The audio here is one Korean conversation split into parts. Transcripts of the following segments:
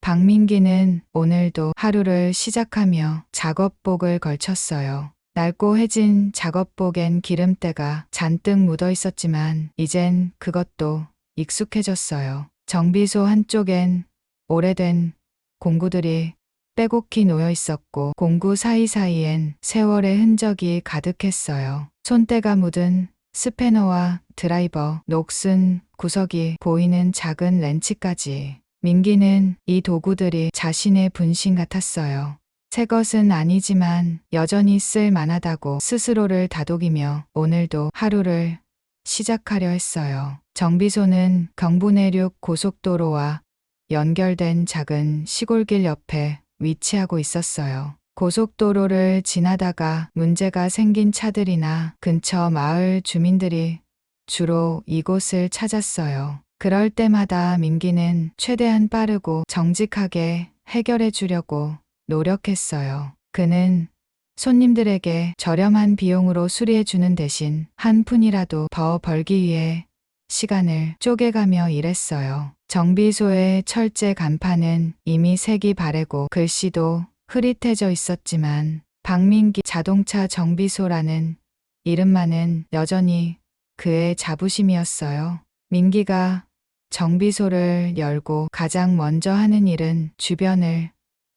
박민기는 오늘도 하루를 시작하며 작업복을 걸쳤어요. 낡고해진 작업복엔 기름때가 잔뜩 묻어 있었지만 이젠 그것도 익숙해졌어요. 정비소 한쪽엔 오래된 공구들이 빼곡히 놓여 있었고 공구 사이사이엔 세월의 흔적이 가득했어요. 손때가 묻은 스패너와 드라이버, 녹슨 구석이 보이는 작은 렌치까지. 민기는 이 도구들이 자신의 분신 같았어요. 새 것은 아니지만 여전히 쓸 만하다고 스스로를 다독이며 오늘도 하루를 시작하려 했어요. 정비소는 경부내륙 고속도로와 연결된 작은 시골길 옆에 위치하고 있었어요. 고속도로를 지나다가 문제가 생긴 차들이나 근처 마을 주민들이 주로 이곳을 찾았어요. 그럴 때마다 민기는 최대한 빠르고 정직하게 해결해 주려고 노력했어요. 그는 손님들에게 저렴한 비용으로 수리해 주는 대신 한 푼이라도 더 벌기 위해 시간을 쪼개가며 일했어요. 정비소의 철제 간판은 이미 색이 바래고 글씨도 흐릿해져 있었지만 박민기 자동차 정비소라는 이름만은 여전히 그의 자부심이었어요. 민기가 정비소를 열고 가장 먼저 하는 일은 주변을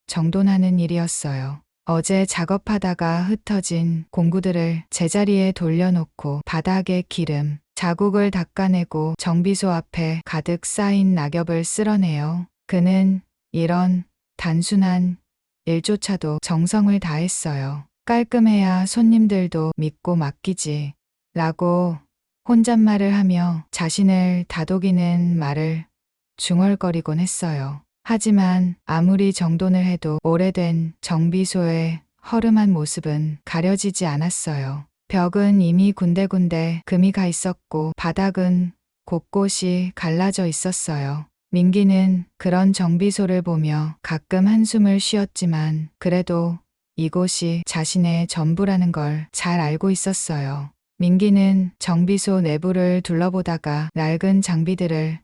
정돈하는 일이었어요. 어제 작업하다가 흩어진 공구들을 제자리에 돌려놓고 바닥에 기름, 자국을 닦아내고 정비소 앞에 가득 쌓인 낙엽을 쓸어내요. 그는 이런 단순한 일조차도 정성을 다했어요. 깔끔해야 손님들도 믿고 맡기지 라고 혼잣말을 하며 자신을 다독이는 말을 중얼거리곤 했어요. 하지만 아무리 정돈을 해도 오래된 정비소의 허름한 모습은 가려지지 않았어요. 벽은 이미 군데군데 금이 가 있었고 바닥은 곳곳이 갈라져 있었어요. 민기는 그런 정비소를 보며 가끔 한숨을 쉬었지만 그래도 이곳이 자신의 전부라는 걸 잘 알고 있었어요. 민기는 정비소 내부를 둘러보다가 낡은 장비들을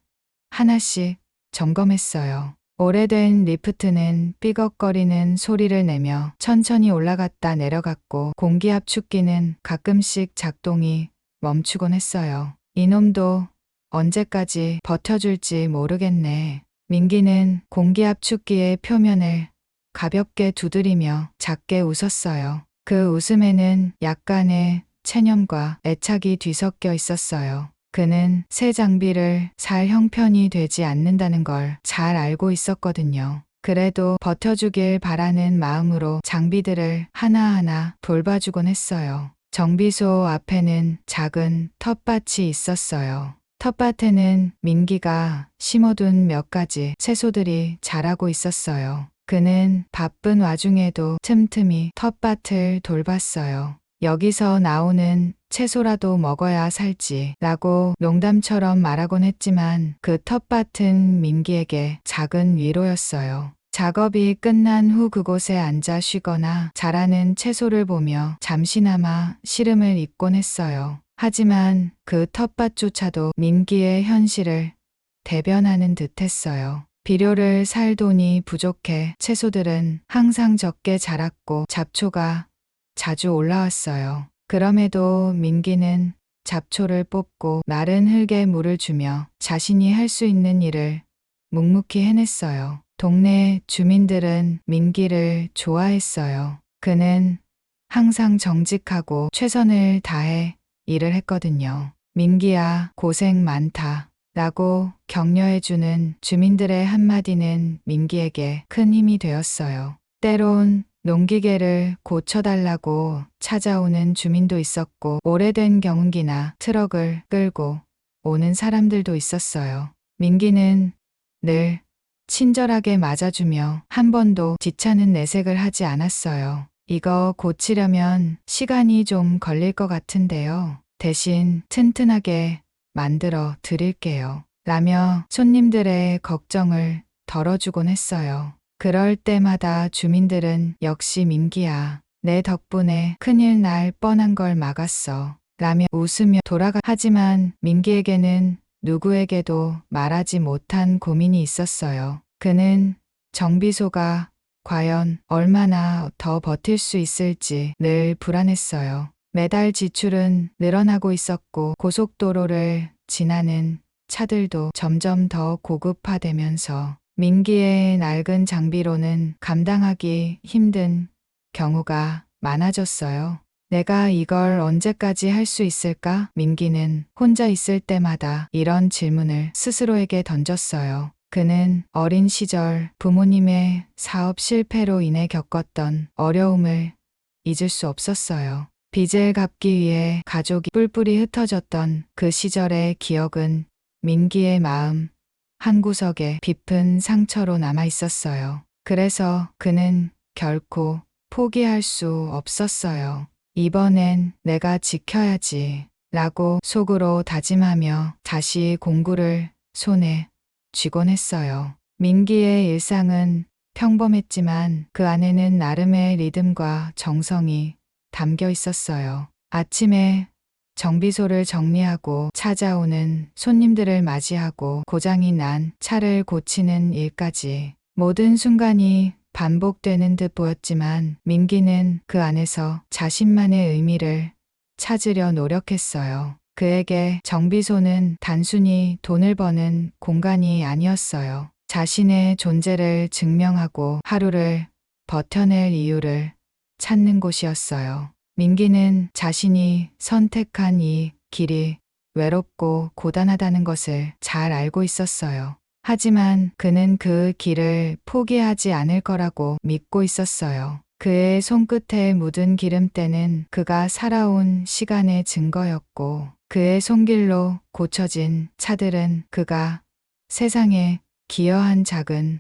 하나씩 점검했어요. 오래된 리프트는 삐걱거리는 소리를 내며 천천히 올라갔다 내려갔고 공기압축기는 가끔씩 작동이 멈추곤 했어요. 이놈도 언제까지 버텨줄지 모르겠네. 민기는 공기압축기의 표면을 가볍게 두드리며 작게 웃었어요. 그 웃음에는 약간의 체념과 애착이 뒤섞여 있었어요. 그는 새 장비를 살 형편이 되지 않는다는 걸 잘 알고 있었거든요. 그래도 버텨주길 바라는 마음으로 장비들을 하나하나 돌봐주곤 했어요. 정비소 앞에는 작은 텃밭이 있었어요. 텃밭에는 민기가 심어둔 몇 가지 채소들이 자라고 있었어요. 그는 바쁜 와중에도 틈틈이 텃밭을 돌봤어요. 여기서 나오는 채소라도 먹어야 살지 라고 농담처럼 말하곤 했지만 그 텃밭은 민기에게 작은 위로였어요. 작업이 끝난 후 그곳에 앉아 쉬거나 자라는 채소를 보며 잠시나마 시름을 잊곤 했어요. 하지만 그 텃밭조차도 민기의 현실을 대변하는 듯했어요. 비료를 살 돈이 부족해 채소들은 항상 적게 자랐고 잡초가 자주 올라왔어요. 그럼에도 민기는 잡초를 뽑고 마른 흙에 물을 주며 자신이 할 수 있는 일을 묵묵히 해냈어요. 동네 주민들은 민기를 좋아했어요. 그는 항상 정직하고 최선을 다해 일을 했거든요. 민기야, 고생 많다 라고 격려해주는 주민들의 한마디는 민기에게 큰 힘이 되었어요. 때론 농기계를 고쳐달라고 찾아오는 주민도 있었고 오래된 경운기나 트럭을 끌고 오는 사람들도 있었어요. 민기는 늘 친절하게 맞아주며 한 번도 귀찮은 내색을 하지 않았어요. 이거 고치려면 시간이 좀 걸릴 것 같은데요. 대신 튼튼하게 만들어 드릴게요. 라며 손님들의 걱정을 덜어주곤 했어요. 그럴 때마다 주민들은 역시 민기야, 내 덕분에 큰일 날 뻔한 걸 막았어 라며 웃으며 하지만 민기에게는 누구에게도 말하지 못한 고민이 있었어요. 그는 정비소가 과연 얼마나 더 버틸 수 있을지 늘 불안했어요. 매달 지출은 늘어나고 있었고 고속도로를 지나는 차들도 점점 더 고급화되면서 민기의 낡은 장비로는 감당하기 힘든 경우가 많아졌어요. 내가 이걸 언제까지 할 수 있을까? 민기는 혼자 있을 때마다 이런 질문을 스스로에게 던졌어요. 그는 어린 시절 부모님의 사업 실패로 인해 겪었던 어려움을 잊을 수 없었어요. 빚을 갚기 위해 가족이 뿔뿔이 흩어졌던 그 시절의 기억은 민기의 마음 한구석에 깊은 상처로 남아 있었어요. 그래서 그는 결코 포기할 수 없었어요. 이번엔 내가 지켜야지 라고 속으로 다짐하며 다시 공구를 손에 쥐곤 했어요. 민기의 일상은 평범했지만 그 안에는 나름의 리듬과 정성이 담겨 있었어요. 아침에 정비소를 정리하고 찾아오는 손님들을 맞이하고 고장이 난 차를 고치는 일까지 모든 순간이 반복되는 듯 보였지만 민기는 그 안에서 자신만의 의미를 찾으려 노력했어요. 그에게 정비소는 단순히 돈을 버는 공간이 아니었어요. 자신의 존재를 증명하고 하루를 버텨낼 이유를 찾는 곳이었어요. 민기는 자신이 선택한 이 길이 외롭고 고단하다는 것을 잘 알고 있었어요. 하지만 그는 그 길을 포기하지 않을 거라고 믿고 있었어요. 그의 손끝에 묻은 기름때는 그가 살아온 시간의 증거였고 그의 손길로 고쳐진 차들은 그가 세상에 기여한 작은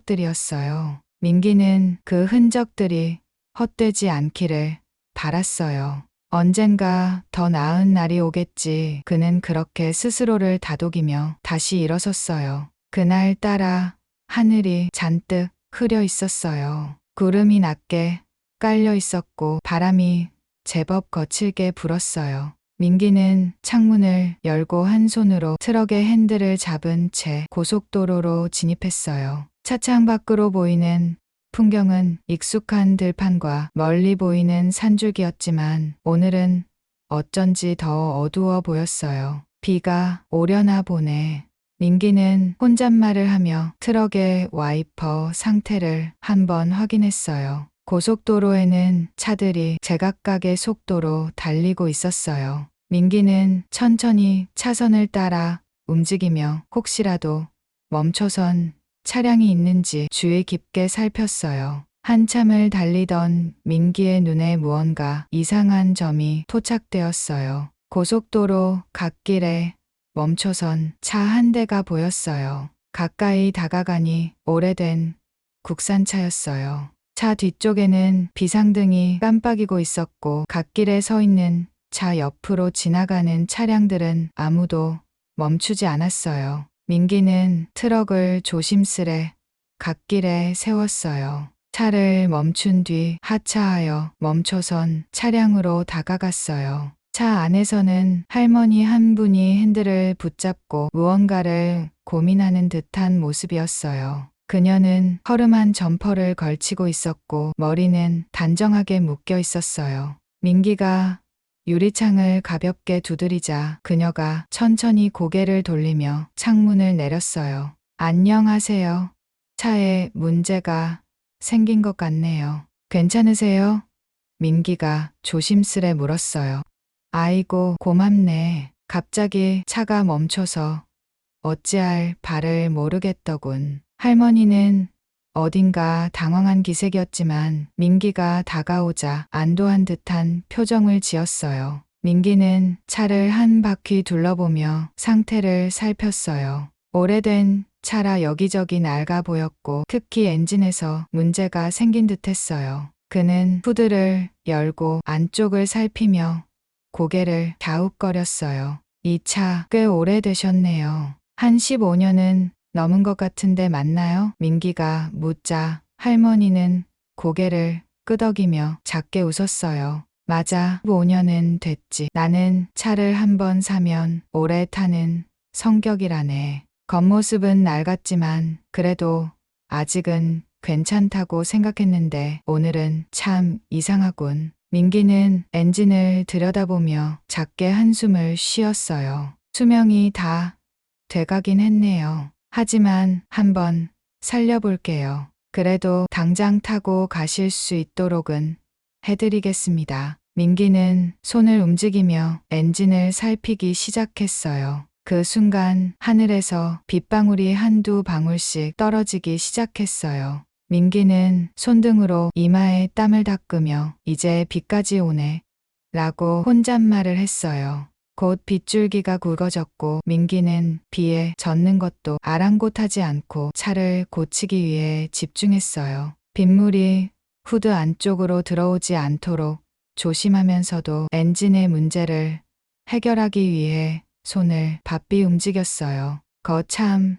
흔적들이었어요. 민기는 그 흔적들이 헛되지 않기를 바랐어요. 언젠가 더 나은 날이 오겠지. 그는 그렇게 스스로를 다독이며 다시 일어섰어요. 그날따라 하늘이 잔뜩 흐려 있었어요. 구름이 낮게 깔려 있었고 바람이 제법 거칠게 불었어요. 민기는 창문을 열고 한 손으로 트럭의 핸들을 잡은 채 고속도로로 진입했어요. 차창 밖으로 보이는 풍경은 익숙한 들판과 멀리 보이는 산줄기였지만 오늘은 어쩐지 더 어두워 보였어요. 비가 오려나 보네. 민기는 혼잣말을 하며 트럭의 와이퍼 상태를 한번 확인했어요. 고속도로에는 차들이 제각각의 속도로 달리고 있었어요. 민기는 천천히 차선을 따라 움직이며 혹시라도 멈춰선 차량이 있는지 주의 깊게 살폈어요. 한참을 달리던 민기의 눈에 무언가 이상한 점이 토착되었어요. 고속도로 갓길에 멈춰선 차 한 대가 보였어요. 가까이 다가가니 오래된 국산차였어요. 차 뒤쪽에는 비상등이 깜빡이고 있었고 갓길에 서 있는 차 옆으로 지나가는 차량들은 아무도 멈추지 않았어요. 민기는 트럭을 조심스레 갓길에 세웠어요. 차를 멈춘 뒤 하차하여 멈춰선 차량으로 다가갔어요. 차 안에서는 할머니 한 분이 핸들을 붙잡고 무언가를 고민하는 듯한 모습이었어요. 그녀는 허름한 점퍼를 걸치고 있었고 머리는 단정하게 묶여 있었어요. 민기가 유리창을 가볍게 두드리자 그녀가 천천히 고개를 돌리며 창문을 내렸어요. 안녕하세요. 차에 문제가 생긴 것 같네요. 괜찮으세요? 민기가 조심스레 물었어요. 아이고, 고맙네. 갑자기 차가 멈춰서 어찌할 바를 모르겠더군. 할머니는 어딘가 당황한 기색이었지만 민기가 다가오자 안도한 듯한 표정을 지었어요. 민기는 차를 한 바퀴 둘러보며 상태를 살폈어요. 오래된 차라 여기저기 낡아 보였고 특히 엔진에서 문제가 생긴 듯했어요. 그는 후드를 열고 안쪽을 살피며 고개를 갸웃거렸어요. 이 차 꽤 오래되셨네요. 한 15년은 넘은 것 같은데 맞나요? 민기가 묻자 할머니는 고개를 끄덕이며 작게 웃었어요. 맞아, 15년은 됐지. 나는 차를 한번 사면 오래 타는 성격이라네. 겉모습은 낡았지만 그래도 아직은 괜찮다고 생각했는데 오늘은 참 이상하군. 민기는 엔진을 들여다보며 작게 한숨을 쉬었어요. 수명이 다 돼가긴 했네요. 하지만 한번 살려볼게요. 그래도 당장 타고 가실 수 있도록은 해드리겠습니다. 민기는 손을 움직이며 엔진을 살피기 시작했어요. 그 순간 하늘에서 빗방울이 한두 방울씩 떨어지기 시작했어요. 민기는 손등으로 이마에 땀을 닦으며 이제 비까지 오네 라고 혼잣말을 했어요. 곧 빗줄기가 굵어졌고 민기는 비에 젖는 것도 아랑곳하지 않고 차를 고치기 위해 집중했어요. 빗물이 후드 안쪽으로 들어오지 않도록 조심하면서도 엔진의 문제를 해결하기 위해 손을 바삐 움직였어요. 거참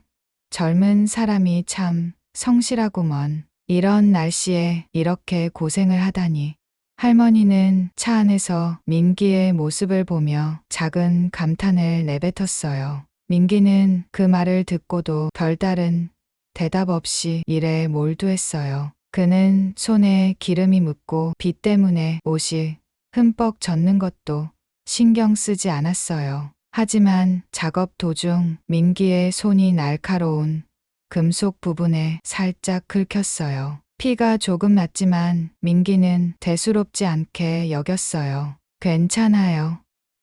젊은 사람이 참 성실하구먼. 이런 날씨에 이렇게 고생을 하다니. 할머니는 차 안에서 민기의 모습을 보며 작은 감탄을 내뱉었어요. 민기는 그 말을 듣고도 별다른 대답 없이 일에 몰두했어요. 그는 손에 기름이 묻고 비 때문에 옷이 흠뻑 젖는 것도 신경 쓰지 않았어요. 하지만 작업 도중 민기의 손이 날카로운 금속 부분에 살짝 긁혔어요. 피가 조금 났지만 민기는 대수롭지 않게 여겼어요. 괜찮아요.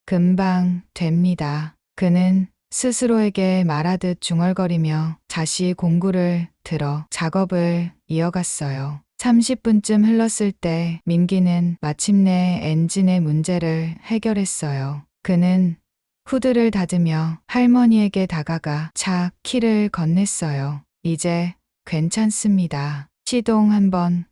금방 됩니다. 그는 스스로에게 말하듯 중얼거리며 다시 공구를 들어 작업을 이어갔어요. 30분쯤 흘렀을 때 민기는 마침내 엔진의 문제를 해결했어요. 그는 후드를 닫으며 할머니에게 다가가 차 키를 건넸어요. 이제 괜찮습니다. 시동 한번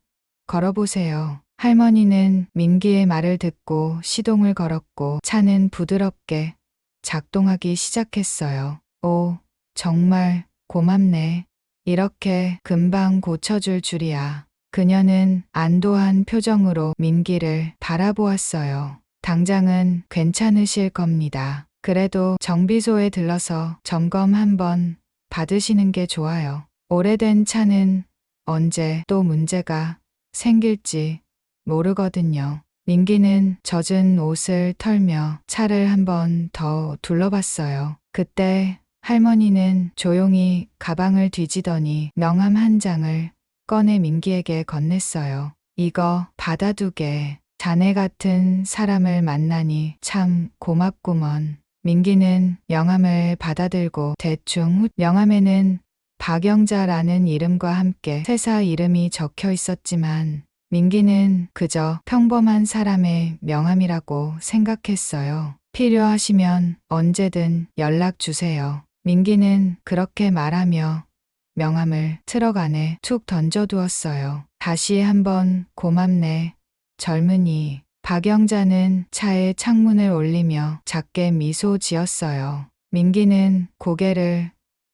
걸어보세요. 할머니는 민기의 말을 듣고 시동을 걸었고 차는 부드럽게 작동하기 시작했어요. 오, 정말 고맙네. 이렇게 금방 고쳐줄 줄이야. 그녀는 안도한 표정으로 민기를 바라보았어요. 당장은 괜찮으실 겁니다. 그래도 정비소에 들러서 점검 한번 받으시는 게 좋아요. 오래된 차는 언제 또 문제가 생길지 모르거든요. 민기는 젖은 옷을 털며 차를 한번 더 둘러봤어요. 그때 할머니는 조용히 가방을 뒤지더니 명함 한 장을 꺼내 민기에게 건넸어요. 이거 받아두게. 자네 같은 사람을 만나니 참 고맙구먼. 민기는 명함을 받아들고 대충 명함에는 박영자라는 이름과 함께 세사 이름이 적혀 있었지만 민기는 그저 평범한 사람의 명함이라고 생각했어요. 필요하시면 언제든 연락 주세요. 민기는 그렇게 말하며 명함을 트럭 안에 툭 던져두었어요. 다시 한번 고맙네, 젊은이. 박영자는 차에 창문을 올리며 작게 미소 지었어요. 민기는 고개를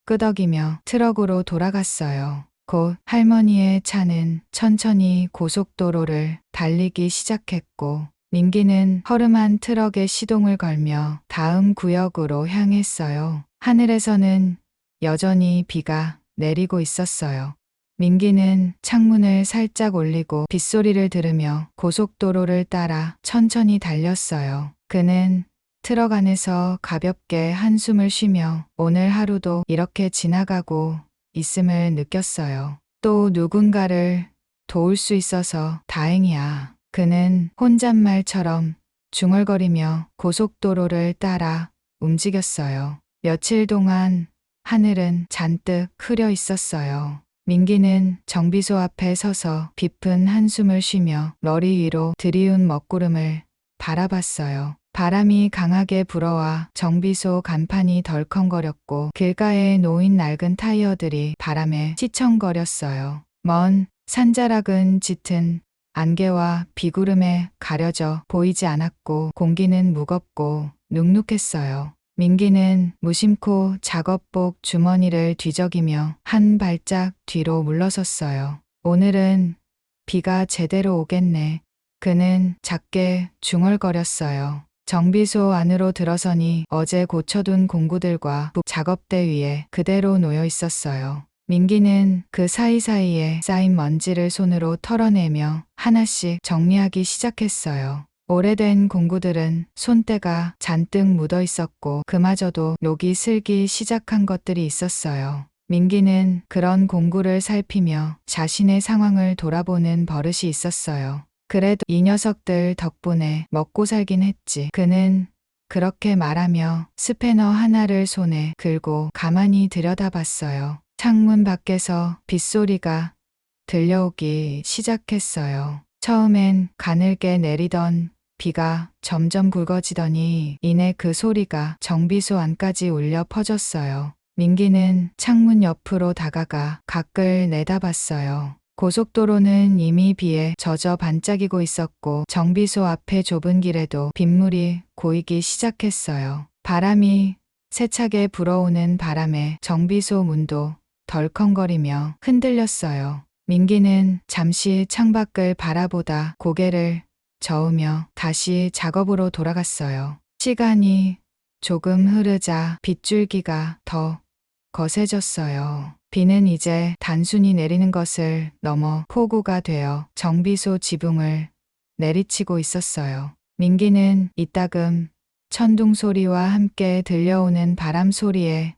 끄덕이며 트럭으로 돌아갔어요. 곧 할머니의 차는 천천히 고속도로를 달리기 시작했고 민기는 허름한 트럭에 시동을 걸며 다음 구역으로 향했어요. 하늘에서는 여전히 비가 내리고 있었어요. 민기는 창문을 살짝 올리고 빗소리를 들으며 고속도로를 따라 천천히 달렸어요. 그는 트럭 안에서 가볍게 한숨을 쉬며 오늘 하루도 이렇게 지나가고 있음을 느꼈어요. 또 누군가를 도울 수 있어서 다행이야. 그는 혼잣말처럼 중얼거리며 고속도로를 따라 움직였어요. 며칠 동안 하늘은 잔뜩 흐려 있었어요. 민기는 정비소 앞에 서서 깊은 한숨을 쉬며 머리 위로 들이운 먹구름을 바라봤어요. 바람이 강하게 불어와 정비소 간판이 덜컹거렸고 길가에 놓인 낡은 타이어들이 바람에 시청거렸어요. 먼 산자락은 짙은 안개와 비구름에 가려져 보이지 않았고 공기는 무겁고 눅눅했어요. 민기는 무심코 작업복 주머니를 뒤적이며 한 발짝 뒤로 물러섰어요. 오늘은 비가 제대로 오겠네. 그는 작게 중얼거렸어요. 정비소 안으로 들어서니 어제 고쳐둔 공구들과 작업대 위에 그대로 놓여 있었어요. 민기는 그 사이사이에 쌓인 먼지를 손으로 털어내며 하나씩 정리하기 시작했어요. 오래된 공구들은 손때가 잔뜩 묻어 있었고 그마저도 녹이 슬기 시작한 것들이 있었어요. 민기는 그런 공구를 살피며 자신의 상황을 돌아보는 버릇이 있었어요. 그래도 이 녀석들 덕분에 먹고 살긴 했지. 그는 그렇게 말하며 스패너 하나를 손에 들고 가만히 들여다봤어요. 창문 밖에서 빗소리가 들려오기 시작했어요. 처음엔 가늘게 내리던 비가 점점 굵어지더니 이내 그 소리가 정비소 안까지 울려 퍼졌어요. 민기는 창문 옆으로 다가가 밖을 내다봤어요. 고속도로는 이미 비에 젖어 반짝이고 있었고 정비소 앞의 좁은 길에도 빗물이 고이기 시작했어요. 바람이 세차게 불어오는 바람에 정비소 문도 덜컹거리며 흔들렸어요. 민기는 잠시 창밖을 바라보다 고개를 저으며 다시 작업으로 돌아갔어요. 시간이 조금 흐르자 빗줄기가 더 거세졌어요. 비는 이제 단순히 내리는 것을 넘어 폭우가 되어 정비소 지붕을 내리치고 있었어요. 민기는 이따금 천둥 소리와 함께 들려오는 바람 소리에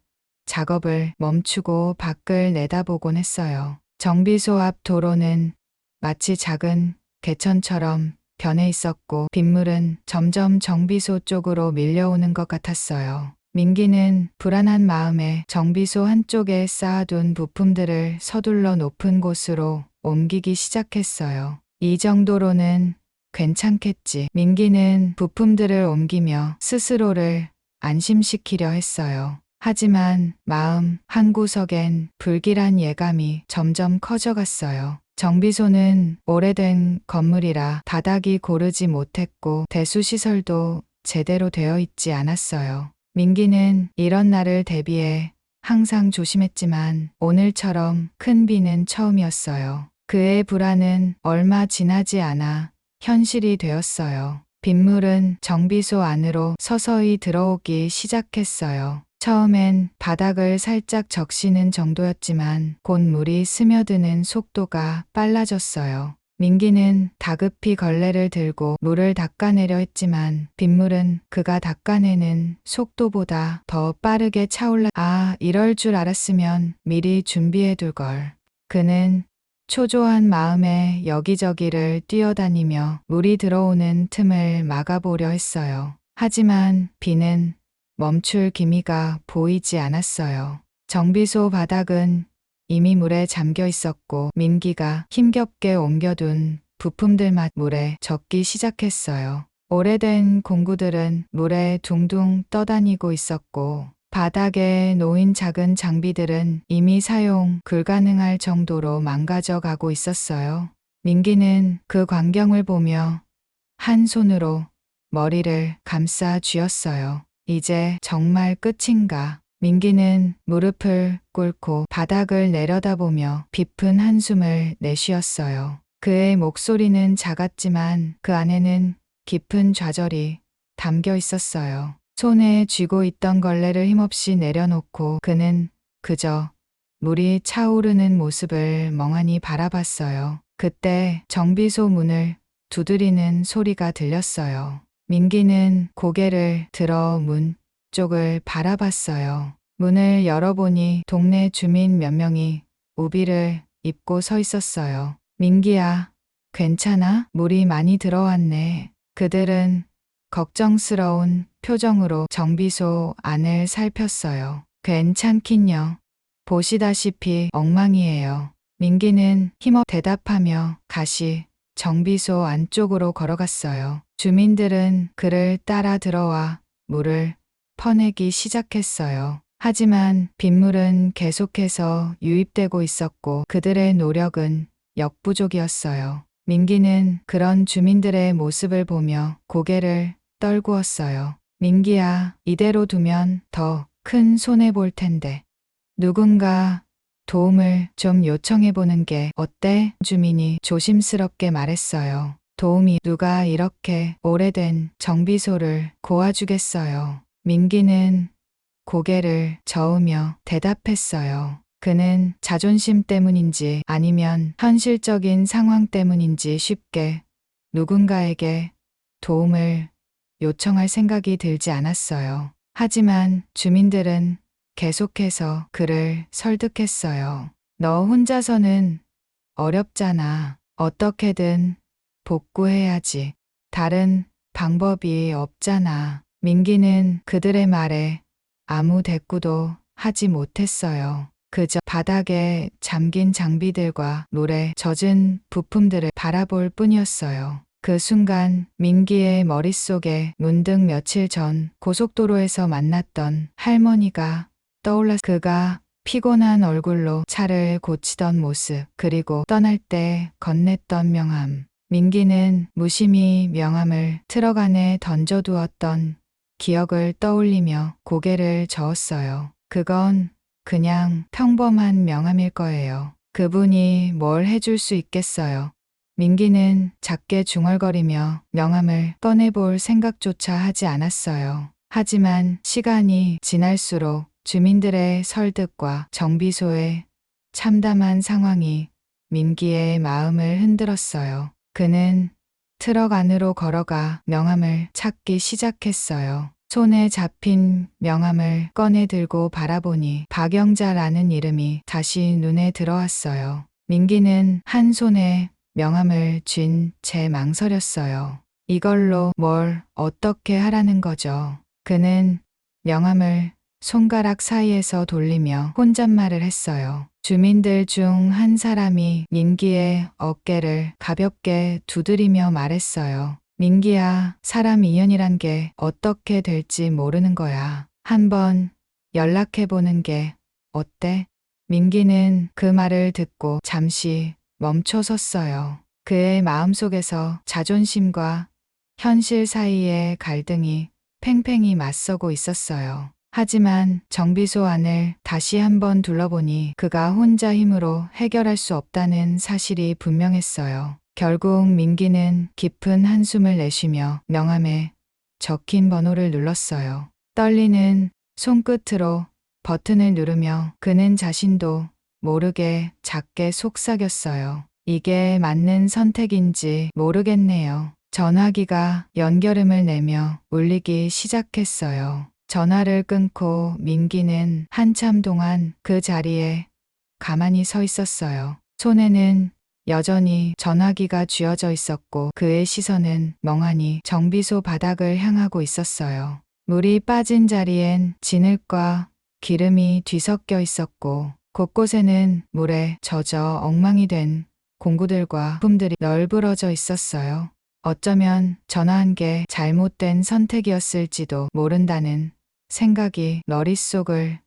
작업을 멈추고 밖을 내다보곤 했어요. 정비소 앞 도로는 마치 작은 개천처럼 변해 있었고 빗물은 점점 정비소 쪽으로 밀려오는 것 같았어요. 민기는 불안한 마음에 정비소 한쪽에 쌓아둔 부품들을 서둘러 높은 곳으로 옮기기 시작했어요. 이 정도로는 괜찮겠지. 민기는 부품들을 옮기며 스스로를 안심시키려 했어요. 하지만 마음 한구석엔 불길한 예감이 점점 커져갔어요. 정비소는 오래된 건물이라 바닥이 고르지 못했고 대수시설도 제대로 되어 있지 않았어요. 민기는 이런 날을 대비해 항상 조심했지만 오늘처럼 큰 비는 처음이었어요. 그의 불안은 얼마 지나지 않아 현실이 되었어요. 빗물은 정비소 안으로 서서히 들어오기 시작했어요. 처음엔 바닥을 살짝 적시는 정도였지만 곧 물이 스며드는 속도가 빨라졌어요. 민기는 다급히 걸레를 들고 물을 닦아내려 했지만 빗물은 그가 닦아내는 속도보다 더 빠르게 차올라. 이럴 줄 알았으면 미리 준비해둘 걸. 그는 초조한 마음에 여기저기를 뛰어다니며 물이 들어오는 틈을 막아보려 했어요. 하지만 비는 멈출 기미가 보이지 않았어요. 정비소 바닥은 이미 물에 잠겨 있었고 민기가 힘겹게 옮겨둔 부품들만 물에 젖기 시작했어요. 오래된 공구들은 물에 둥둥 떠다니고 있었고 바닥에 놓인 작은 장비들은 이미 사용 불가능할 정도로 망가져 가고 있었어요. 민기는 그 광경을 보며 한 손으로 머리를 감싸 쥐었어요. 이제 정말 끝인가? 민기는 무릎을 꿇고 바닥을 내려다보며 깊은 한숨을 내쉬었어요. 그의 목소리는 작았지만 그 안에는 깊은 좌절이 담겨 있었어요. 손에 쥐고 있던 걸레를 힘없이 내려놓고 그는 그저 물이 차오르는 모습을 멍하니 바라봤어요. 그때 정비소 문을 두드리는 소리가 들렸어요. 민기는 고개를 들어 문 쪽을 바라봤어요. 문을 열어보니 동네 주민 몇 명이 우비를 입고 서 있었어요. 민기야, 괜찮아? 물이 많이 들어왔네. 그들은 걱정스러운 표정으로 정비소 안을 살폈어요. 괜찮긴요. 보시다시피 엉망이에요. 민기는 힘없 대답하며 다시 정비소 안쪽으로 걸어갔어요. 주민들은 그를 따라 들어와 물을 퍼내기 시작했어요. 하지만 빗물은 계속해서 유입되고 있었고 그들의 노력은 역부족이었어요. 민기는 그런 주민들의 모습을 보며 고개를 떨구었어요. 민기야, 이대로 두면 더 큰 손해 볼 텐데. 누군가 도움을 좀 요청해 보는 게 어때? 주민이 조심스럽게 말했어요. 도움이 누가 이렇게 오래된 정비소를 고아주겠어요. 민기는 고개를 저으며 대답했어요. 그는 자존심 때문인지 아니면 현실적인 상황 때문인지 쉽게 누군가에게 도움을 요청할 생각이 들지 않았어요. 하지만 주민들은 계속해서 그를 설득했어요. 너 혼자서는 어렵잖아. 어떻게든 복구해야지. 다른 방법이 없잖아. 민기는 그들의 말에 아무 대꾸도 하지 못했어요. 그저 바닥에 잠긴 장비들과 물에 젖은 부품들을 바라볼 뿐이었어요. 그 순간 민기의 머릿속에 문득 며칠 전 고속도로에서 만났던 할머니가 떠올랐. 그가 피곤한 얼굴로 차를 고치던 모습, 그리고 떠날 때 건넸던 명함. 민기는 무심히 명함을 트럭 안에 던져두었던 기억을 떠올리며 고개를 저었어요. 그건 그냥 평범한 명함일 거예요. 그분이 뭘 해줄 수 있겠어요. 민기는 작게 중얼거리며 명함을 꺼내볼 생각조차 하지 않았어요. 하지만 시간이 지날수록 주민들의 설득과 정비소의 참담한 상황이 민기의 마음을 흔들었어요. 그는 트럭 안으로 걸어가 명함을 찾기 시작했어요. 손에 잡힌 명함을 꺼내 들고 바라보니 박영자라는 이름이 다시 눈에 들어왔어요. 민기는 한 손에 명함을 쥔 채 망설였어요. 이걸로 뭘 어떻게 하라는 거죠? 그는 명함을 손가락 사이에서 돌리며 혼잣말을 했어요. 주민들 중 한 사람이 민기의 어깨를 가볍게 두드리며 말했어요. 민기야, 사람 인연이란 게 어떻게 될지 모르는 거야. 한번 연락해보는 게 어때? 민기는 그 말을 듣고 잠시 멈춰 섰어요. 그의 마음속에서 자존심과 현실 사이의 갈등이 팽팽히 맞서고 있었어요. 하지만 정비소 안을 다시 한번 둘러보니 그가 혼자 힘으로 해결할 수 없다는 사실이 분명했어요. 결국 민기는 깊은 한숨을 내쉬며 명함에 적힌 번호를 눌렀어요. 떨리는 손끝으로 버튼을 누르며 그는 자신도 모르게 작게 속삭였어요. 이게 맞는 선택인지 모르겠네요. 전화기가 연결음을 내며 울리기 시작했어요. 전화를 끊고 민기는 한참 동안 그 자리에 가만히 서 있었어요. 손에는 여전히 전화기가 쥐어져 있었고 그의 시선은 멍하니 정비소 바닥을 향하고 있었어요. 물이 빠진 자리엔 진흙과 기름이 뒤섞여 있었고 곳곳에는 물에 젖어 엉망이 된 공구들과 부품들이 널브러져 있었어요. 어쩌면 전화한 게 잘못된 선택이었을지도 모른다는 생각이 머릿속을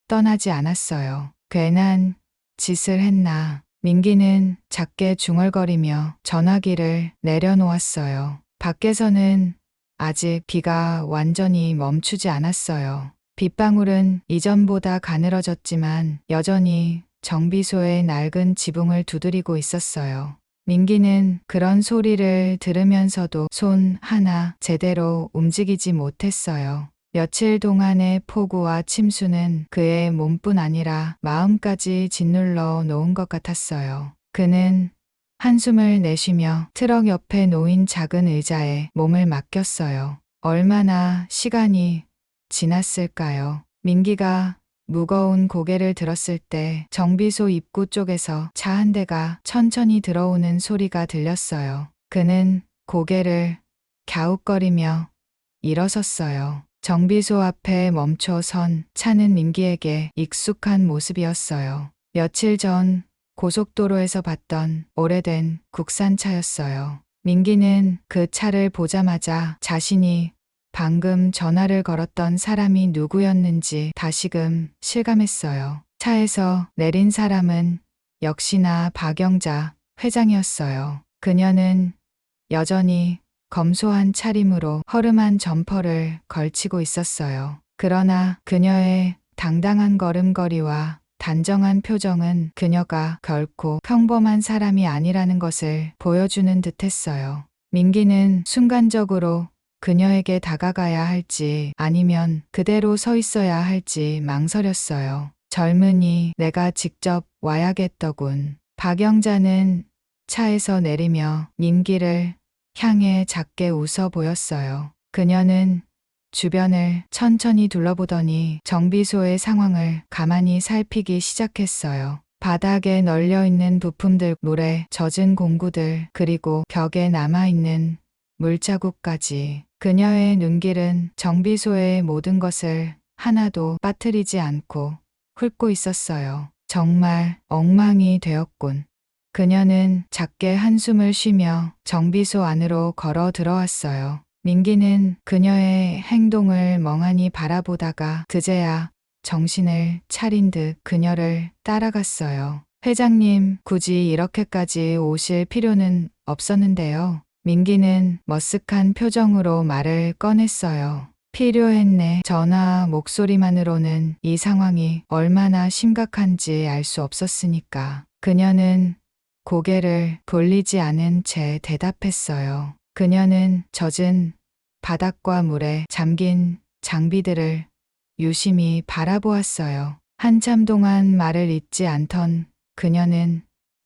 떠나지 않았어요. 괜한 짓을 했나. 민기는 작게 중얼거리며 전화기를 내려놓았어요. 밖에서는 아직 비가 완전히 멈추지 않았어요. 빗방울은 이전보다 가늘어졌지만 여전히 정비소의 낡은 지붕을 두드리고 있었어요. 민기는 그런 소리를 들으면서도 손 하나 제대로 움직이지 못했어요. 며칠 동안의 폭우와 침수는 그의 몸뿐 아니라 마음까지 짓눌러 놓은 것 같았어요. 그는 한숨을 내쉬며 트럭 옆에 놓인 작은 의자에 몸을 맡겼어요. 얼마나 시간이 지났을까요? 민기가 무거운 고개를 들었을 때 정비소 입구 쪽에서 차 한 대가 천천히 들어오는 소리가 들렸어요. 그는 고개를 갸웃거리며 일어섰어요. 정비소 앞에 멈춰 선 차는 민기에게 익숙한 모습이었어요. 며칠 전 고속도로에서 봤던 오래된 국산차였어요. 민기는 그 차를 보자마자 자신이 방금 전화를 걸었던 사람이 누구였는지 다시금 실감했어요. 차에서 내린 사람은 역시나 박영자 회장이었어요. 그녀는 여전히 검소한 차림으로 허름한 점퍼를 걸치고 있었어요. 그러나 그녀의 당당한 걸음걸이와 단정한 표정은 그녀가 결코 평범한 사람이 아니라는 것을 보여주는 듯했어요. 민기는 순간적으로 그녀에게 다가가야 할지 아니면 그대로 서 있어야 할지 망설였어요. 젊은이 내가 직접 와야겠더군. 박영자는 차에서 내리며 민기를 향해 작게 웃어 보였어요. 그녀는 주변을 천천히 둘러보더니 정비소의 상황을 가만히 살피기 시작했어요. 바닥에 널려있는 부품들, 물에 젖은 공구들, 그리고 벽에 남아있는 물자국까지. 그녀의 눈길은 정비소의 모든 것을 하나도 빠뜨리지 않고 훑고 있었어요. 정말 엉망이 되었군. 그녀는 작게 한숨을 쉬며 정비소 안으로 걸어 들어왔어요. 민기는 그녀의 행동을 멍하니 바라보다가 그제야 정신을 차린 듯 그녀를 따라갔어요. 회장님, 굳이 이렇게까지 오실 필요는 없었는데요. 민기는 머쓱한 표정으로 말을 꺼냈어요. 필요했네. 전화 목소리만으로는 이 상황이 얼마나 심각한지 알 수 없었으니까. 그녀는 고개를 돌리지 않은 채 대답했어요. 그녀는 젖은 바닥과 물에 잠긴 장비들을 유심히 바라보았어요. 한참 동안 말을 잇지 않던 그녀는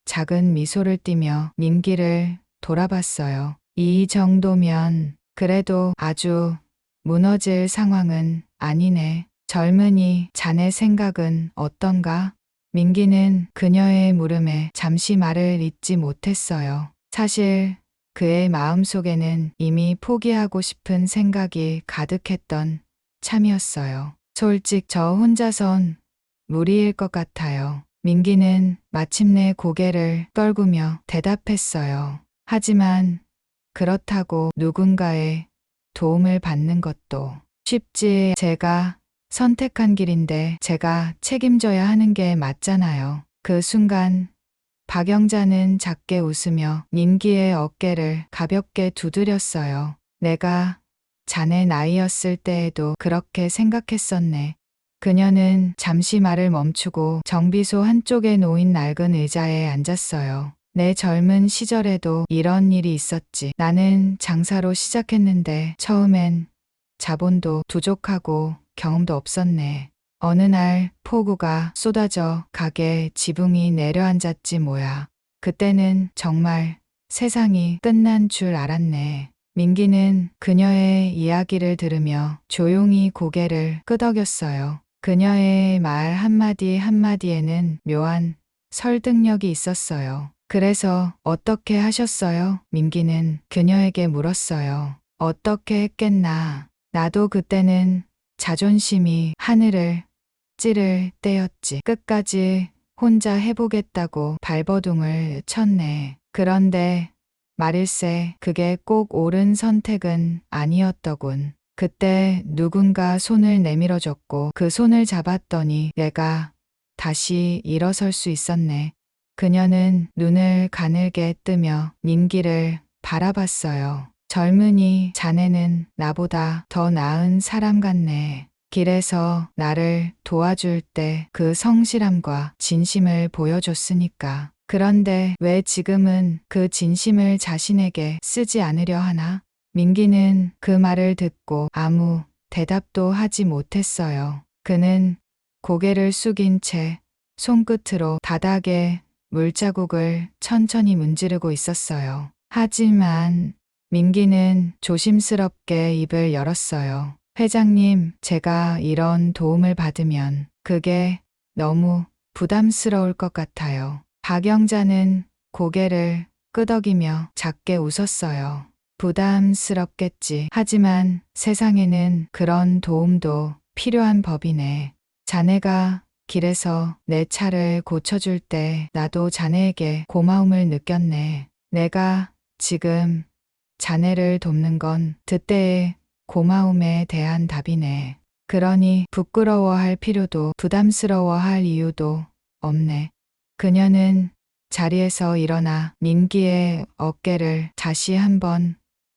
작은 미소를 띠며 민기를 돌아봤어요. 이 정도면 그래도 아주 무너질 상황은 아니네. 젊은이, 자네 생각은 어떤가? 민기는 그녀의 물음에 잠시 말을 잇지 못했어요. 사실 그의 마음속에는 이미 포기하고 싶은 생각이 가득했던 참이었어요. 솔직 저 혼자선 무리일 것 같아요. 민기는 마침내 고개를 떨구며 대답했어요. 하지만 그렇다고 누군가의 도움을 받는 것도 쉽지. 제가 선택한 길인데 제가 책임져야 하는 게 맞잖아요. 그 순간 박영자는 작게 웃으며 민기의 어깨를 가볍게 두드렸어요. 내가 자네 나이였을 때에도 그렇게 생각했었네. 그녀는 잠시 말을 멈추고 정비소 한쪽에 놓인 낡은 의자에 앉았어요. 내 젊은 시절에도 이런 일이 있었지. 나는 장사로 시작했는데 처음엔 자본도 부족하고 경험도 없었네. 어느 날 폭우가 쏟아져 가게 지붕이 내려앉았지 뭐야. 그때는 정말 세상이 끝난 줄 알았네. 민기는 그녀의 이야기를 들으며 조용히 고개를 끄덕였어요. 그녀의 말 한마디 한마디에는 묘한 설득력이 있었어요. 그래서 어떻게 하셨어요? 민기는 그녀에게 물었어요. 어떻게 했겠나. 나도 그때는 자존심이 하늘을 찌를 때였지. 끝까지 혼자 해보겠다고 발버둥을 쳤네. 그런데 말일세 그게 꼭 옳은 선택은 아니었더군. 그때 누군가 손을 내밀어줬고 그 손을 잡았더니 내가 다시 일어설 수 있었네. 그녀는 눈을 가늘게 뜨며 민기를 바라봤어요. 젊은이, 자네는 나보다 더 나은 사람 같네. 길에서 나를 도와줄 때 그 성실함과 진심을 보여줬으니까. 그런데 왜 지금은 그 진심을 자신에게 쓰지 않으려 하나? 민기는 그 말을 듣고 아무 대답도 하지 못했어요. 그는 고개를 숙인 채 손끝으로 바닥에 물자국을 천천히 문지르고 있었어요. 하지만 민기는 조심스럽게 입을 열었어요. 회장님, 제가 이런 도움을 받으면 그게 너무 부담스러울 것 같아요. 박영자는 고개를 끄덕이며 작게 웃었어요. 부담스럽겠지. 하지만 세상에는 그런 도움도 필요한 법이네. 자네가 길에서 내 차를 고쳐줄 때 나도 자네에게 고마움을 느꼈네. 내가 지금 자네를 돕는 건 그때의 고마움에 대한 답이네. 그러니 부끄러워할 필요도 부담스러워할 이유도 없네. 그녀는 자리에서 일어나 민기의 어깨를 다시 한번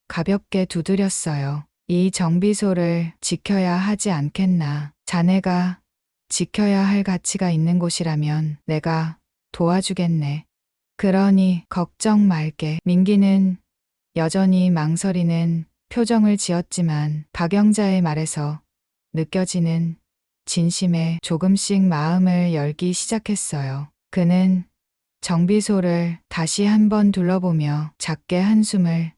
가볍게 두드렸어요. 이 정비소를 지켜야 하지 않겠나. 자네가 지켜야 할 가치가 있는 곳이라면 내가 도와주겠네. 그러니 걱정 말게. 민기는 여전히 망설이는 표정을 지었지만 박영자의 말에서 느껴지는 진심에 조금씩 마음을 열기 시작했어요. 그는 정비소를 다시 한번 둘러보며 작게 한숨을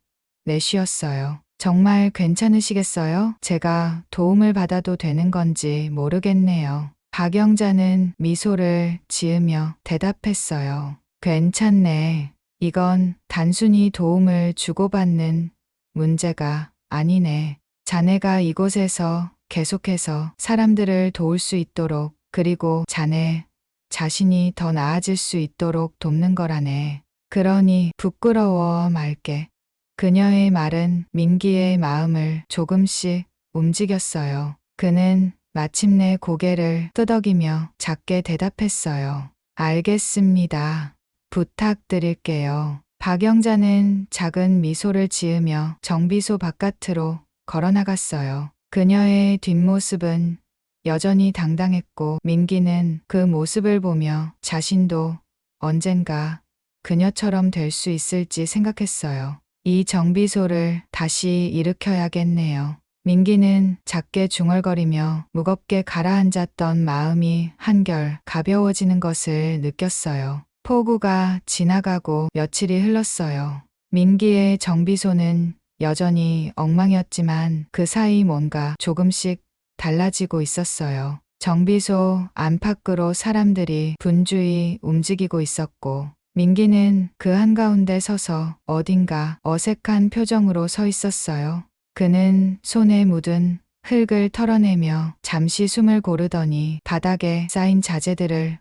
내쉬었어요. 정말 괜찮으시겠어요? 제가 도움을 받아도 되는 건지 모르겠네요. 박영자는 미소를 지으며 대답했어요. 괜찮네. 이건 단순히 도움을 주고받는 문제가 아니네. 자네가 이곳에서 계속해서 사람들을 도울 수 있도록, 그리고 자네 자신이 더 나아질 수 있도록 돕는 거라네. 그러니 부끄러워 말게. 그녀의 말은 민기의 마음을 조금씩 움직였어요. 그는 마침내 고개를 끄덕이며 작게 대답했어요. 알겠습니다. 부탁드릴게요. 박영자는 작은 미소를 지으며 정비소 바깥으로 걸어나갔어요. 그녀의 뒷모습은 여전히 당당했고 민기는 그 모습을 보며 자신도 언젠가 그녀처럼 될 수 있을지 생각했어요. 이 정비소를 다시 일으켜야겠네요. 민기는 작게 중얼거리며 무겁게 가라앉았던 마음이 한결 가벼워지는 것을 느꼈어요. 폭우가 지나가고 며칠이 흘렀어요. 민기의 정비소는 여전히 엉망이었지만 그 사이 뭔가 조금씩 달라지고 있었어요. 정비소 안팎으로 사람들이 분주히 움직이고 있었고 민기는 그 한가운데 서서 어딘가 어색한 표정으로 서 있었어요. 그는 손에 묻은 흙을 털어내며 잠시 숨을 고르더니 바닥에 쌓인 자재들을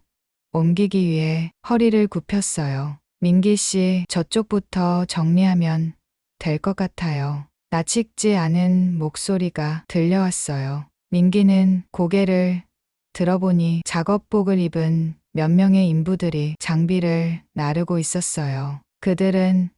옮기기 위해 허리를 굽혔어요. 민기 씨, 저쪽부터 정리하면 될 것 같아요. 나직지 않은 목소리가 들려왔어요. 민기는 고개를 들어보니 작업복을 입은 몇 명의 인부들이 장비를 나르고 있었어요. 그들은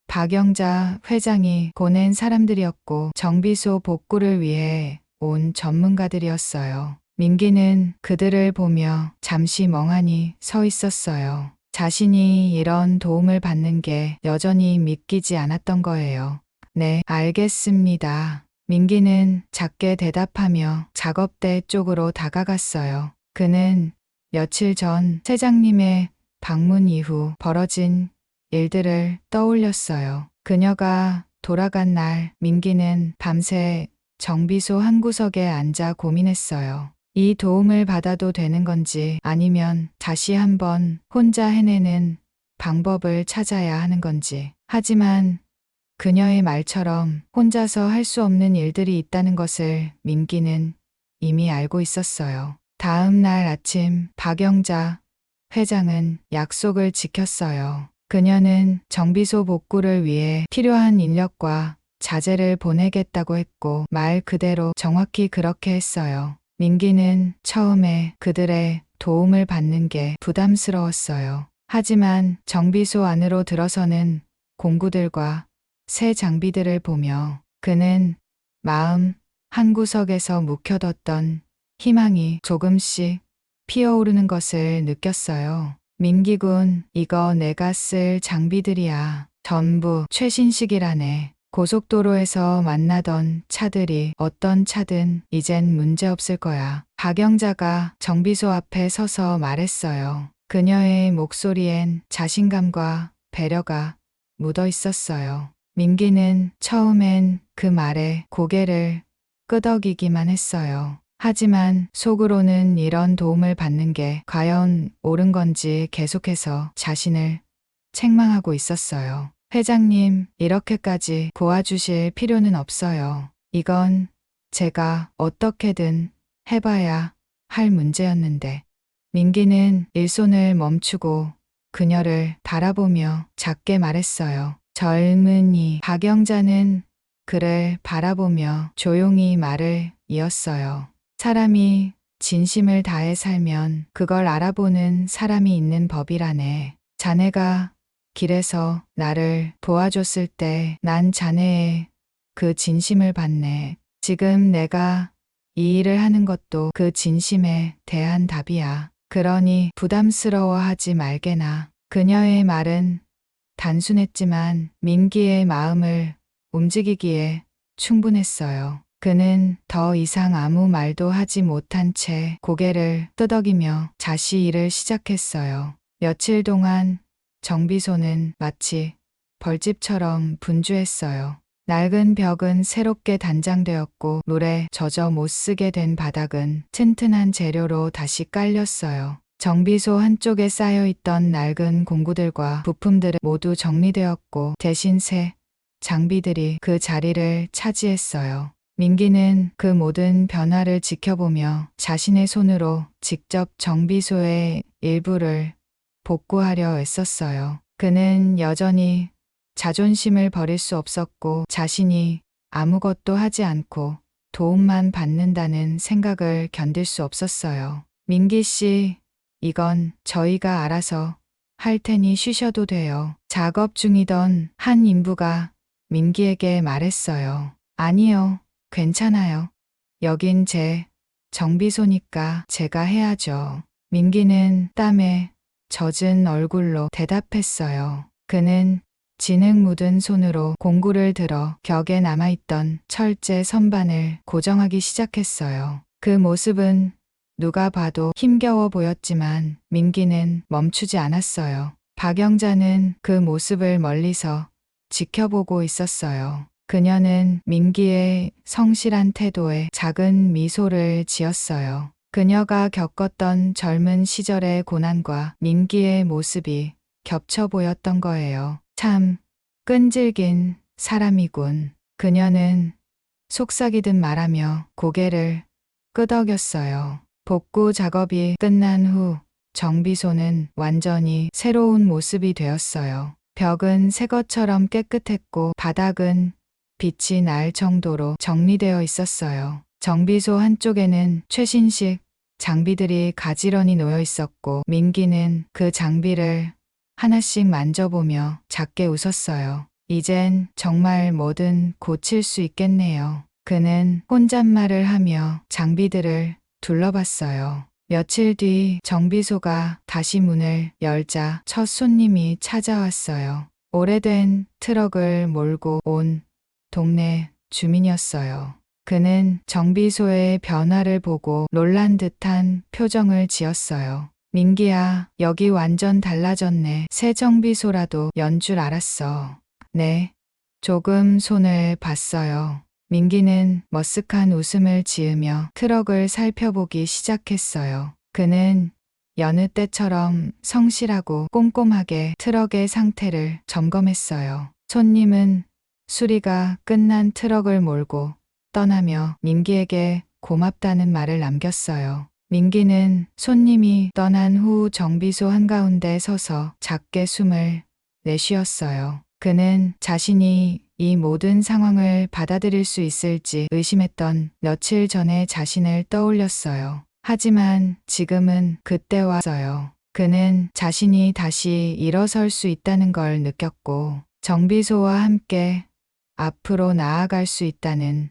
박영자 회장이 보낸 사람들이었고 정비소 복구를 위해 온 전문가들이었어요. 민기는 그들을 보며 잠시 멍하니 서 있었어요. 자신이 이런 도움을 받는 게 여전히 믿기지 않았던 거예요. 네, 알겠습니다. 민기는 작게 대답하며 작업대 쪽으로 다가갔어요. 그는 며칠 전 회장님의 방문 이후 벌어진 일들을 떠올렸어요. 그녀가 돌아간 날 민기는 밤새 정비소 한 구석에 앉아 고민했어요. 이 도움을 받아도 되는 건지 아니면 다시 한번 혼자 해내는 방법을 찾아야 하는 건지. 하지만 그녀의 말처럼 혼자서 할 수 없는 일들이 있다는 것을 민기는 이미 알고 있었어요. 다음 날 아침 박영자 회장은 약속을 지켰어요. 그녀는 정비소 복구를 위해 필요한 인력과 자재를 보내겠다고 했고 말 그대로 정확히 그렇게 했어요. 민기는 처음에 그들의 도움을 받는 게 부담스러웠어요. 하지만 정비소 안으로 들어서는 공구들과 새 장비들을 보며 그는 마음 한구석에서 묵혀뒀던 희망이 조금씩 피어오르는 것을 느꼈어요. 민기군, 이거 내가 쓸 장비들이야. 전부 최신식이라네. 고속도로에서 만나던 차들이 어떤 차든 이젠 문제없을 거야. 박영자가 정비소 앞에 서서 말했어요. 그녀의 목소리엔 자신감과 배려가 묻어 있었어요. 민기는 처음엔 그 말에 고개를 끄덕이기만 했어요. 하지만 속으로는 이런 도움을 받는 게 과연 옳은 건지 계속해서 자신을 책망하고 있었어요. 회장님, 이렇게까지 도와주실 필요는 없어요. 이건 제가 어떻게든 해봐야 할 문제였는데. 민기는 일손을 멈추고 그녀를 바라보며 작게 말했어요. 젊은이. 박영자는 그를 바라보며 조용히 말을 이었어요. 사람이 진심을 다해 살면 그걸 알아보는 사람이 있는 법이라네. 자네가 길에서 나를 도와줬을 때 난 자네의 그 진심을 봤네. 지금 내가 이 일을 하는 것도 그 진심에 대한 답이야. 그러니 부담스러워하지 말게나. 그녀의 말은 단순했지만 민기의 마음을 움직이기에 충분했어요. 그는 더 이상 아무 말도 하지 못한 채 고개를 끄덕이며 다시 일을 시작했어요. 며칠 동안 정비소는 마치 벌집처럼 분주했어요. 낡은 벽은 새롭게 단장되었고 물에 젖어 못 쓰게 된 바닥은 튼튼한 재료로 다시 깔렸어요. 정비소 한쪽에 쌓여있던 낡은 공구들과 부품들은 모두 정리되었고 대신 새 장비들이 그 자리를 차지했어요. 민기는 그 모든 변화를 지켜보며 자신의 손으로 직접 정비소의 일부를 복구하려 애썼어요. 그는 여전히 자존심을 버릴 수 없었고 자신이 아무것도 하지 않고 도움만 받는다는 생각을 견딜 수 없었어요. 민기 씨, 이건 저희가 알아서 할 테니 쉬셔도 돼요. 작업 중이던 한 인부가 민기에게 말했어요. 아니요, 괜찮아요. 여긴 제 정비소니까 제가 해야죠. 민기는 땀에 젖은 얼굴로 대답했어요. 그는 진흙 묻은 손으로 공구를 들어 벽에 남아있던 철제 선반을 고정하기 시작했어요. 그 모습은 누가 봐도 힘겨워 보였지만 민기는 멈추지 않았어요. 박영자는 그 모습을 멀리서 지켜보고 있었어요. 그녀는 민기의 성실한 태도에 작은 미소를 지었어요. 그녀가 겪었던 젊은 시절의 고난과 민기의 모습이 겹쳐 보였던 거예요. 참 끈질긴 사람이군. 그녀는 속삭이듯 말하며 고개를 끄덕였어요. 복구 작업이 끝난 후 정비소는 완전히 새로운 모습이 되었어요. 벽은 새 것처럼 깨끗했고 바닥은 빛이 날 정도로 정리되어 있었어요. 정비소 한쪽에는 최신식 장비들이 가지런히 놓여 있었고 민기는 그 장비를 하나씩 만져보며 작게 웃었어요. 이젠 정말 뭐든 고칠 수 있겠네요. 그는 혼잣말을 하며 장비들을 둘러봤어요. 며칠 뒤 정비소가 다시 문을 열자 첫 손님이 찾아왔어요. 오래된 트럭을 몰고 온 동네 주민이었어요. 그는 정비소의 변화를 보고 놀란 듯한 표정을 지었어요. 민기야, 여기 완전 달라졌네. 새 정비소라도 연 줄 알았어. 네. 조금 손을 봤어요. 민기는 머쓱한 웃음을 지으며 트럭을 살펴보기 시작했어요. 그는 여느 때처럼 성실하고 꼼꼼하게 트럭의 상태를 점검했어요. 손님은 수리가 끝난 트럭을 몰고 떠나며 민기에게 고맙다는 말을 남겼어요. 민기는 손님이 떠난 후 정비소 한가운데 서서 작게 숨을 내쉬었어요. 그는 자신이 이 모든 상황을 받아들일 수 있을지 의심했던 며칠 전의 자신을 떠올렸어요. 하지만 지금은 그때와서요. 그는 자신이 다시 일어설 수 있다는 걸 느꼈고 정비소와 함께 앞으로 나아갈 수 있다는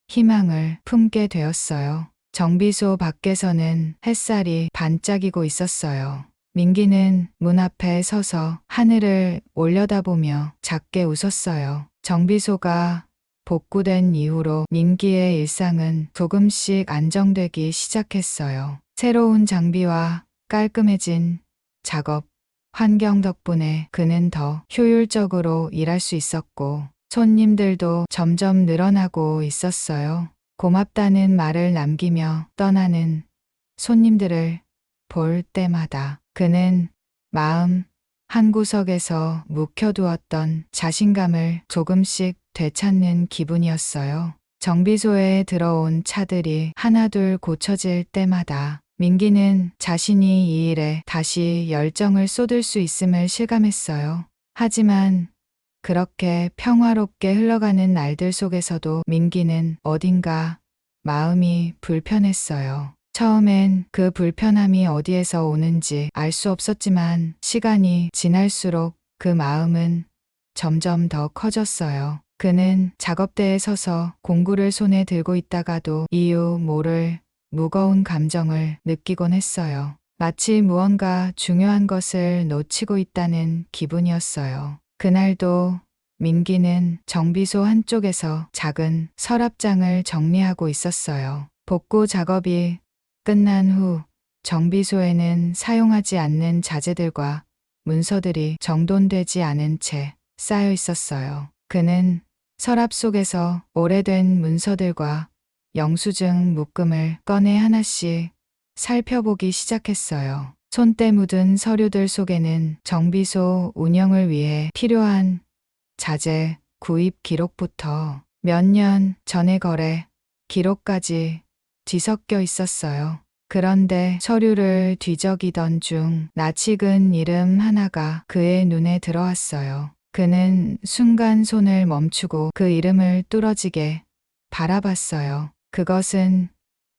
희망을 품게 되었어요. 정비소 밖에서는 햇살이 반짝이고 있었어요. 민기는 문 앞에 서서 하늘을 올려다보며 작게 웃었어요. 정비소가 복구된 이후로 민기의 일상은 조금씩 안정되기 시작했어요. 새로운 장비와 깔끔해진 작업 환경 덕분에 그는 더 효율적으로 일할 수 있었고 손님들도 점점 늘어나고 있었어요. 고맙다는 말을 남기며 떠나는 손님들을 볼 때마다 그는 마음 한구석에서 묵혀두었던 자신감을 조금씩 되찾는 기분이었어요. 정비소에 들어온 차들이 하나둘 고쳐질 때마다 민기는 자신이 이 일에 다시 열정을 쏟을 수 있음을 실감했어요. 하지만 그렇게 평화롭게 흘러가는 날들 속에서도 민기는 어딘가 마음이 불편했어요. 처음엔 그 불편함이 어디에서 오는지 알 수 없었지만 시간이 지날수록 그 마음은 점점 더 커졌어요. 그는 작업대에 서서 공구를 손에 들고 있다가도 이유 모를 무거운 감정을 느끼곤 했어요. 마치 무언가 중요한 것을 놓치고 있다는 기분이었어요. 그날도 민기는 정비소 한쪽에서 작은 서랍장을 정리하고 있었어요. 복구 작업이 끝난 후 정비소에는 사용하지 않는 자재들과 문서들이 정돈되지 않은 채 쌓여 있었어요. 그는 서랍 속에서 오래된 문서들과 영수증 묶음을 꺼내 하나씩 살펴보기 시작했어요. 손때 묻은 서류들 속에는 정비소 운영을 위해 필요한 자재 구입 기록부터 몇 년 전의 거래 기록까지 뒤섞여 있었어요. 그런데 서류를 뒤적이던 중 낯익은 이름 하나가 그의 눈에 들어왔어요. 그는 순간 손을 멈추고 그 이름을 뚫어지게 바라봤어요. 그것은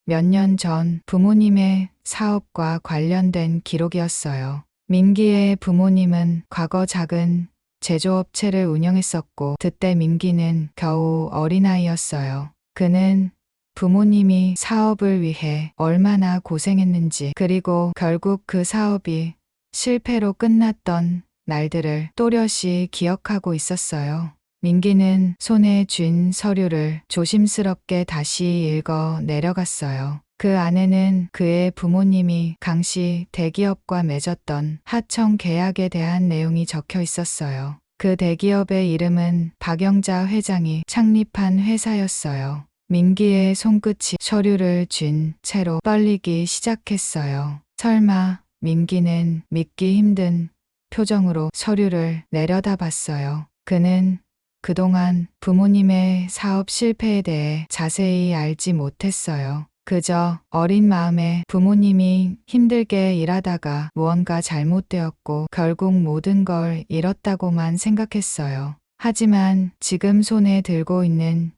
몇 년 전 부모님의 사업과 관련된 기록이었어요. 민기의 부모님은 과거 작은 제조업체를 운영했었고 그때 민기는 겨우 어린아이였어요. 그는 부모님이 사업을 위해 얼마나 고생했는지 그리고 결국 그 사업이 실패로 끝났던 날들을 또렷이 기억하고 있었어요. 민기는 손에 쥔 서류를 조심스럽게 다시 읽어 내려갔어요. 그 안에는 그의 부모님이 당시 대기업과 맺었던 하청 계약에 대한 내용이 적혀 있었어요. 그 대기업의 이름은 박영자 회장이 창립한 회사였어요. 민기의 손끝이 서류를 쥔 채로 떨리기 시작했어요. 설마 민기는 믿기 힘든 표정으로 서류를 내려다봤어요. 그는 그동안 부모님의 사업 실패에 대해 자세히 알지 못했어요. 그저 어린 마음에 부모님이 힘들게 일하다가 무언가 잘못되었고 결국 모든 걸 잃었다고만 생각했어요. 하지만 지금 손에 들고 있는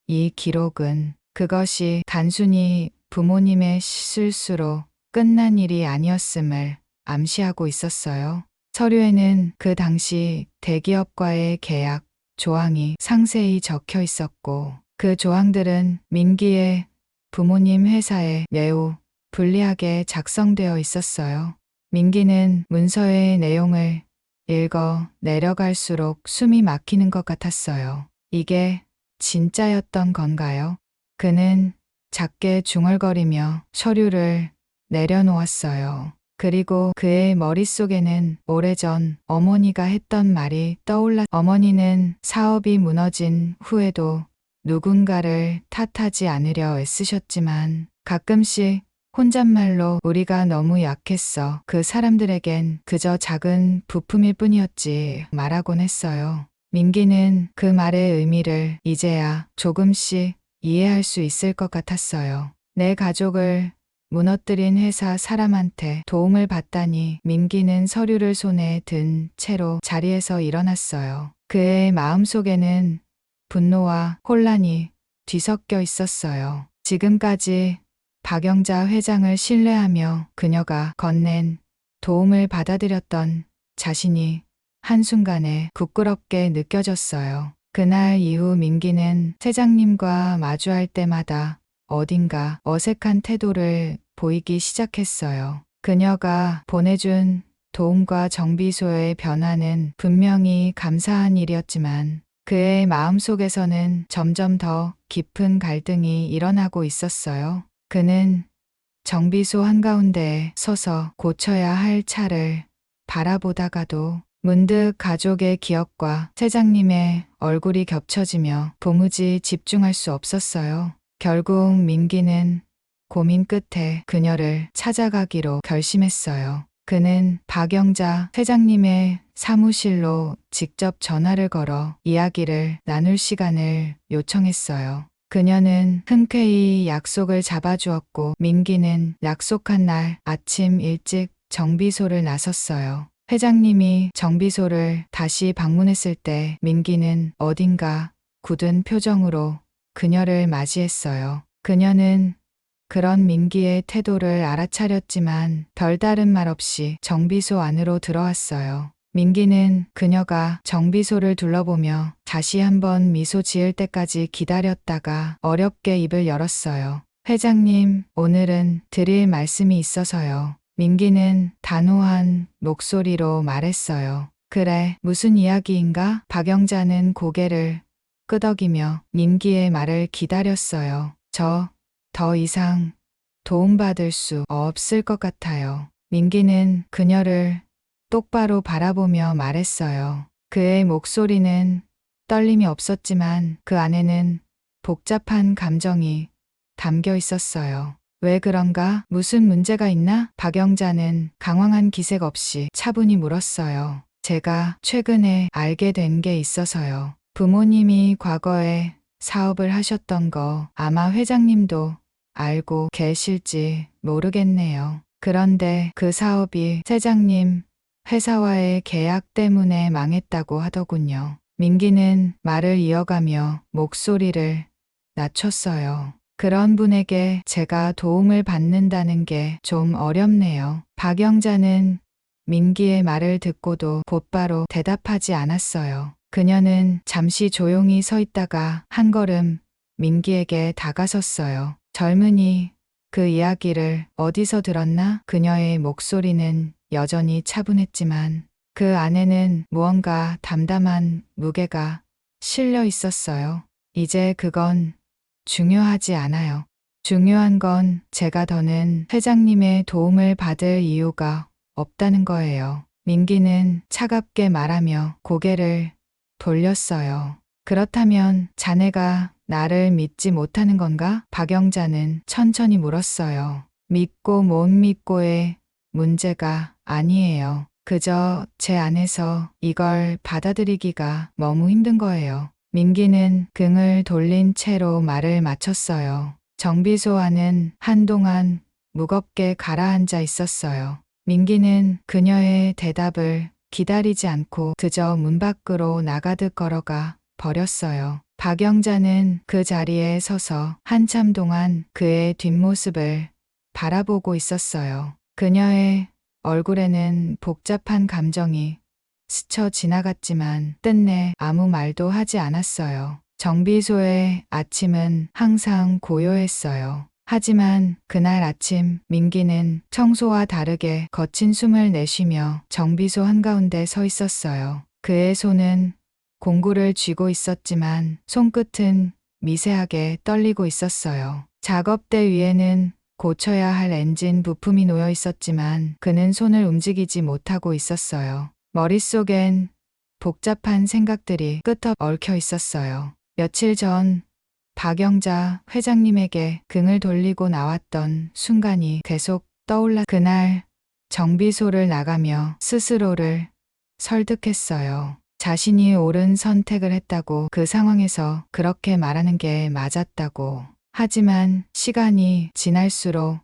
이 기록은 그것이 단순히 부모님의 실수로 끝난 일이 아니었음을 암시하고 있었어요. 서류에는 그 당시 대기업과의 계약 조항이 상세히 적혀 있었고 그 조항들은 민기의 부모님 회사에 매우 불리하게 작성되어 있었어요. 민기는 문서의 내용을 읽어 내려갈수록 숨이 막히는 것 같았어요. 이게 진짜였던 건가요? 그는 작게 중얼거리며 서류를 내려놓았어요. 그리고 그의 머릿속에는 오래전 어머니가 했던 말이 떠올라 어머니는 사업이 무너진 후에도 누군가를 탓하지 않으려 애쓰셨지만 가끔씩 혼잣말로 우리가 너무 약했어. 그 사람들에겐 그저 작은 부품일 뿐이었지 말하곤 했어요. 민기는 그 말의 의미를 이제야 조금씩 이해할 수 있을 것 같았어요. 내 가족을 무너뜨린 회사 사람한테 도움을 받다니. 민기는 서류를 손에 든 채로 자리에서 일어났어요. 그의 마음속에는 분노와 혼란이 뒤섞여 있었어요. 지금까지 박영자 회장을 신뢰하며 그녀가 건넨 도움을 받아들였던 자신이 한순간에 부끄럽게 느껴졌어요. 그날 이후 민기는 회장님과 마주할 때마다 어딘가 어색한 태도를 보이기 시작했어요. 그녀가 보내준 도움과 정비소의 변화는 분명히 감사한 일이었지만 그의 마음속에서는 점점 더 깊은 갈등이 일어나고 있었어요. 그는 정비소 한가운데에 서서 고쳐야 할 차를 바라보다가도 문득 가족의 기억과 회장님의 얼굴이 겹쳐지며 도무지 집중할 수 없었어요. 결국 민기는 고민 끝에 그녀를 찾아가기로 결심했어요. 그는 박영자 회장님의 사무실로 직접 전화를 걸어 이야기를 나눌 시간을 요청했어요. 그녀는 흔쾌히 약속을 잡아주었고 민기는 약속한 날 아침 일찍 정비소를 나섰어요. 회장님이 정비소를 다시 방문했을 때 민기는 어딘가 굳은 표정으로 그녀를 맞이했어요. 그녀는 그런 민기의 태도를 알아차렸지만 별다른 말 없이 정비소 안으로 들어왔어요. 민기는 그녀가 정비소를 둘러보며 다시 한번 미소 지을 때까지 기다렸다가 어렵게 입을 열었어요. 회장님, 오늘은 드릴 말씀이 있어서요. 민기는 단호한 목소리로 말했어요. 그래, 무슨 이야기인가? 박영자는 고개를 끄덕이며 민기의 말을 기다렸어요. 더 이상 도움받을 수 없을 것 같아요. 민기는 그녀를 똑바로 바라보며 말했어요. 그의 목소리는 떨림이 없었지만 그 안에는 복잡한 감정이 담겨 있었어요. 왜 그런가? 무슨 문제가 있나? 박영자는 강황한 기색 없이 차분히 물었어요. 제가 최근에 알게 된 게 있어서요. 부모님이 과거에 사업을 하셨던 거 아마 회장님도 알고 계실지 모르겠네요. 그런데 그 사업이 회장님 회사와의 계약 때문에 망했다고 하더군요. 민기는 말을 이어가며 목소리를 낮췄어요. 그런 분에게 제가 도움을 받는다는 게 좀 어렵네요. 박영자는 민기의 말을 듣고도 곧바로 대답하지 않았어요. 그녀는 잠시 조용히 서 있다가 한 걸음 민기에게 다가섰어요. 젊은이, 그 이야기를 어디서 들었나? 그녀의 목소리는 여전히 차분했지만 그 안에는 무언가 담담한 무게가 실려 있었어요. 이제 그건 중요하지 않아요. 중요한 건 제가 더는 회장님의 도움을 받을 이유가 없다는 거예요. 민기는 차갑게 말하며 고개를 돌렸어요. 그렇다면 자네가 나를 믿지 못하는 건가? 박영자는 천천히 물었어요. 믿고 못 믿고의 문제가 아니에요. 그저 제 안에서 이걸 받아들이기가 너무 힘든 거예요. 민기는 등을 돌린 채로 말을 마쳤어요. 정비소 안은 한동안 무겁게 가라앉아 있었어요. 민기는 그녀의 대답을 기다리지 않고 그저 문 밖으로 나가듯 걸어가 버렸어요. 박영자는 그 자리에 서서 한참 동안 그의 뒷모습을 바라보고 있었어요. 그녀의 얼굴에는 복잡한 감정이 스쳐 지나갔지만 끝내 아무 말도 하지 않았어요. 정비소의 아침은 항상 고요했어요. 하지만 그날 아침 민기는 청소와 다르게 거친 숨을 내쉬며 정비소 한가운데 서 있었어요. 그의 손은 공구를 쥐고 있었지만 손끝은 미세하게 떨리고 있었어요. 작업대 위에는 고쳐야 할 엔진 부품이 놓여 있었지만 그는 손을 움직이지 못하고 있었어요. 머릿속엔 복잡한 생각들이 끄떡 얽혀 있었어요. 며칠 전 박영자 회장님에게 등을 돌리고 나왔던 순간이 계속 떠올라 그날 정비소를 나가며 스스로를 설득했어요. 자신이 옳은 선택을 했다고 그 상황에서 그렇게 말하는 게 맞았다고. 하지만 시간이 지날수록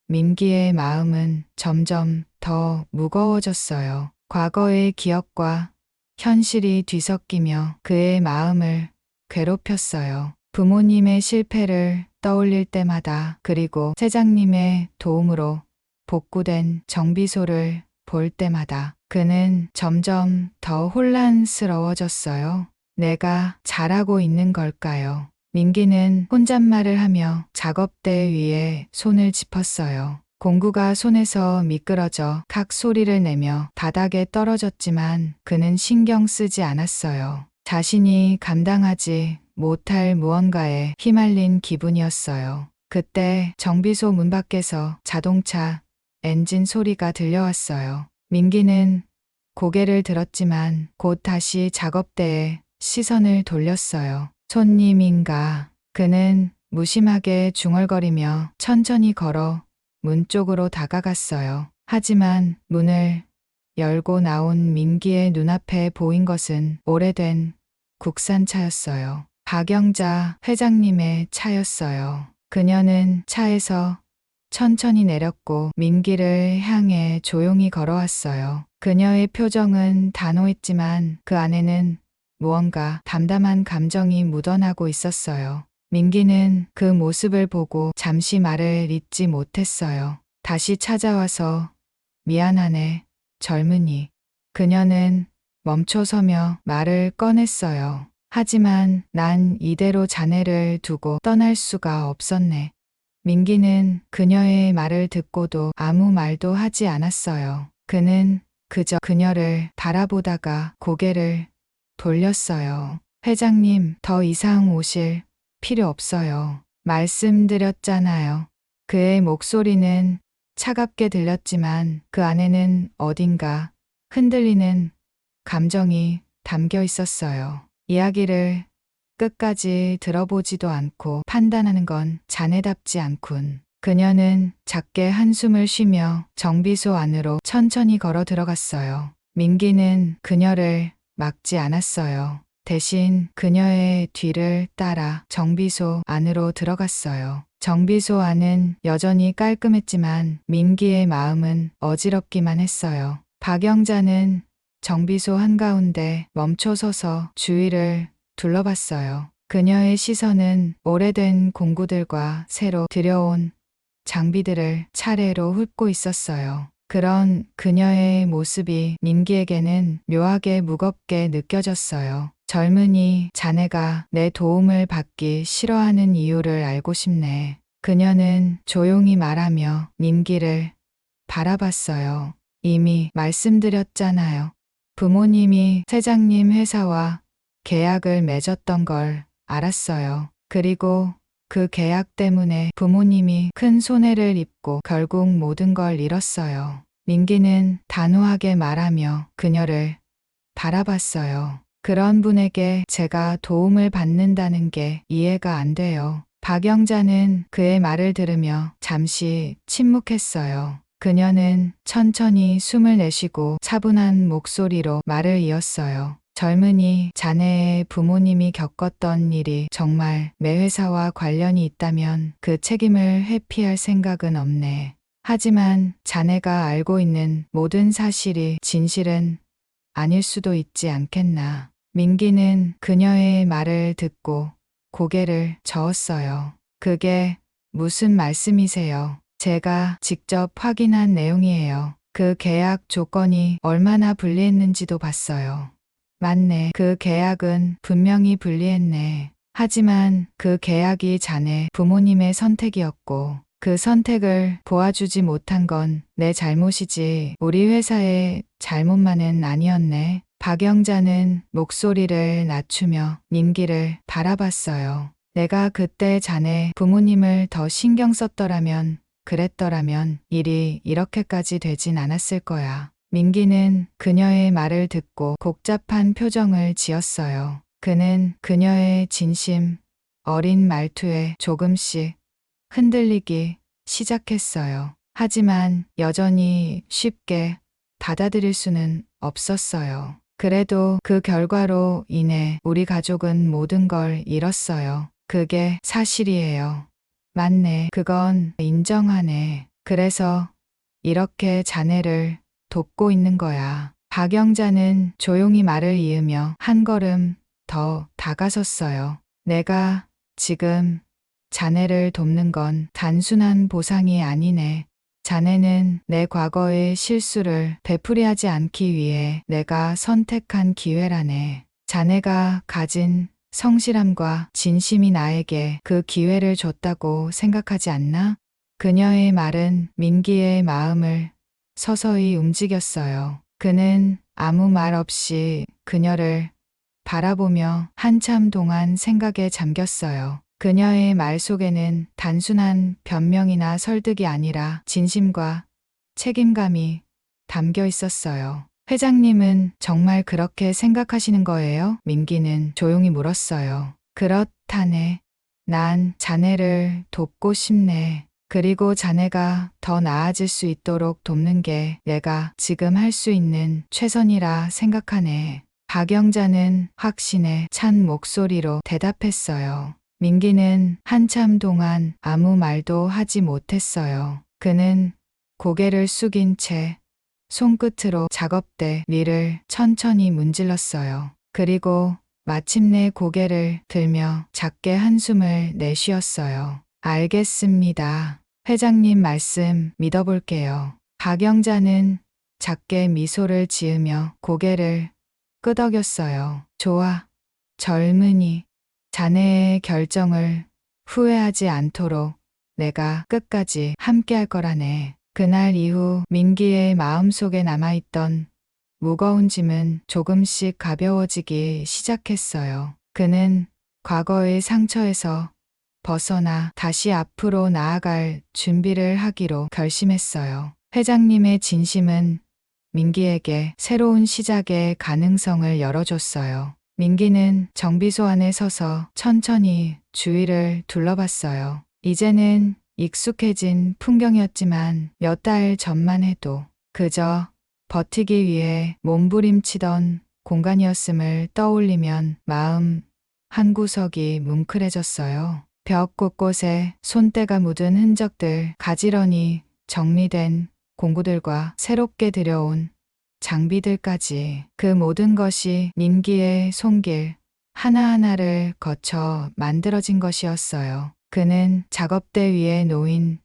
민기의 마음은 점점 더 무거워졌어요. 과거의 기억과 현실이 뒤섞이며 그의 마음을 괴롭혔어요. 부모님의 실패를 떠올릴 때마다 그리고 회장님의 도움으로 복구된 정비소를 볼 때마다 그는 점점 더 혼란스러워졌어요. 내가 잘하고 있는 걸까요? 민기는 혼잣말을 하며 작업대 위에 손을 짚었어요. 공구가 손에서 미끄러져 칵 소리를 내며 바닥에 떨어졌지만 그는 신경 쓰지 않았어요. 자신이 감당하지 못할 무언가에 휘말린 기분이었어요. 그때 정비소 문 밖에서 자동차 엔진 소리가 들려왔어요. 민기는 고개를 들었지만 곧 다시 작업대에 시선을 돌렸어요. 손님인가? 그는 무심하게 중얼거리며 천천히 걸어 문 쪽으로 다가갔어요. 하지만 문을 열고 나온 민기의 눈앞에 보인 것은 오래된 국산차였어요. 박영자 회장님의 차였어요. 그녀는 차에서 천천히 내렸고 민기를 향해 조용히 걸어왔어요. 그녀의 표정은 단호했지만 그 안에는 무언가 담담한 감정이 묻어나고 있었어요. 민기는 그 모습을 보고 잠시 말을 잇지 못했어요. 다시 찾아와서 미안하네, 젊은이. 그녀는 멈춰서며 말을 꺼냈어요. 하지만 난 이대로 자네를 두고 떠날 수가 없었네. 민기는 그녀의 말을 듣고도 아무 말도 하지 않았어요. 그는 그저 그녀를 바라보다가 고개를 돌렸어요. 회장님, 더 이상 오실 필요 없어요. 말씀드렸잖아요. 그의 목소리는 차갑게 들렸지만 그 안에는 어딘가 흔들리는 감정이 담겨 있었어요. 이야기를 끝까지 들어보지도 않고 판단하는 건 자네답지 않군. 그녀는 작게 한숨을 쉬며 정비소 안으로 천천히 걸어 들어갔어요. 민기는 그녀를 막지 않았어요. 대신 그녀의 뒤를 따라 정비소 안으로 들어갔어요. 정비소 안은 여전히 깔끔했지만 민기의 마음은 어지럽기만 했어요. 박영자는 정비소 한가운데 멈춰서서 주위를 둘러봤어요. 그녀의 시선은 오래된 공구들과 새로 들여온 장비들을 차례로 훑고 있었어요. 그런 그녀의 모습이 민기에게는 묘하게 무겁게 느껴졌어요. 젊은이, 자네가 내 도움을 받기 싫어하는 이유를 알고 싶네. 그녀는 조용히 말하며 민기를 바라봤어요. 이미 말씀드렸잖아요. 부모님이 회장님 회사와 계약을 맺었던 걸 알았어요. 그리고 그 계약 때문에 부모님이 큰 손해를 입고 결국 모든 걸 잃었어요. 민기는 단호하게 말하며 그녀를 바라봤어요. 그런 분에게 제가 도움을 받는다는 게 이해가 안 돼요. 박영자는 그의 말을 들으며 잠시 침묵했어요. 그녀는 천천히 숨을 내쉬고 차분한 목소리로 말을 이었어요. 젊은이, 자네의 부모님이 겪었던 일이 정말 매 회사와 관련이 있다면 그 책임을 회피할 생각은 없네. 하지만 자네가 알고 있는 모든 사실이 진실은 아닐 수도 있지 않겠나. 민기는 그녀의 말을 듣고 고개를 저었어요. 그게 무슨 말씀이세요? 제가 직접 확인한 내용이에요. 그 계약 조건이 얼마나 불리했는지도 봤어요. 맞네. 그 계약은 분명히 불리했네. 하지만 그 계약이 자네 부모님의 선택이었고 그 선택을 도와주지 못한 건 내 잘못이지 우리 회사의 잘못만은 아니었네. 박영자는 목소리를 낮추며 민기를 바라봤어요. 내가 그때 자네 부모님을 더 신경 썼더라면, 그랬더라면 일이 이렇게까지 되진 않았을 거야. 민기는 그녀의 말을 듣고 복잡한 표정을 지었어요. 그는 그녀의 진심, 어린 말투에 조금씩 흔들리기 시작했어요. 하지만 여전히 쉽게 받아들일 수는 없었어요. 그래도 그 결과로 인해 우리 가족은 모든 걸 잃었어요. 그게 사실이에요. 맞네. 그건 인정하네. 그래서 이렇게 자네를 돕고 있는 거야. 박영자는 조용히 말을 이으며 한 걸음 더 다가섰어요. 내가 지금 자네를 돕는 건 단순한 보상이 아니네. 자네는 내 과거의 실수를 되풀이하지 않기 위해 내가 선택한 기회라네. 자네가 가진 성실함과 진심이 나에게 그 기회를 줬다고 생각하지 않나? 그녀의 말은 민기의 마음을 서서히 움직였어요. 그는 아무 말 없이 그녀를 바라보며 한참 동안 생각에 잠겼어요. 그녀의 말 속에는 단순한 변명이나 설득이 아니라 진심과 책임감이 담겨 있었어요. 회장님은 정말 그렇게 생각하시는 거예요? 민기는 조용히 물었어요. 그렇다네. 난 자네를 돕고 싶네. 그리고 자네가 더 나아질 수 있도록 돕는 게 내가 지금 할 수 있는 최선이라 생각하네. 박영자는 확신에 찬 목소리로 대답했어요. 민기는 한참 동안 아무 말도 하지 못했어요. 그는 고개를 숙인 채 손끝으로 작업대 위를 천천히 문질렀어요. 그리고 마침내 고개를 들며 작게 한숨을 내쉬었어요. 알겠습니다. 회장님 말씀 믿어볼게요. 박영자는 작게 미소를 지으며 고개를 끄덕였어요. 좋아. 젊은이. 자네의 결정을 후회하지 않도록 내가 끝까지 함께할 거라네. 그날 이후 민기의 마음속에 남아있던 무거운 짐은 조금씩 가벼워지기 시작했어요. 그는 과거의 상처에서 벗어나 다시 앞으로 나아갈 준비를 하기로 결심했어요. 회장님의 진심은 민기에게 새로운 시작의 가능성을 열어줬어요. 민기는 정비소 안에 서서 천천히 주위를 둘러봤어요. 이제는 익숙해진 풍경이었지만 몇 달 전만 해도 그저 버티기 위해 몸부림치던 공간이었음을 떠올리면 마음 한구석이 뭉클해졌어요. 벽 곳곳에 손때가 묻은 흔적들, 가지런히 정리된 공구들과 새롭게 들여온 장비들까지 그 모든 것이 민기의 손길 하나하나를 거쳐 만들어진 것이었어요. 그는 작업대 위에 놓인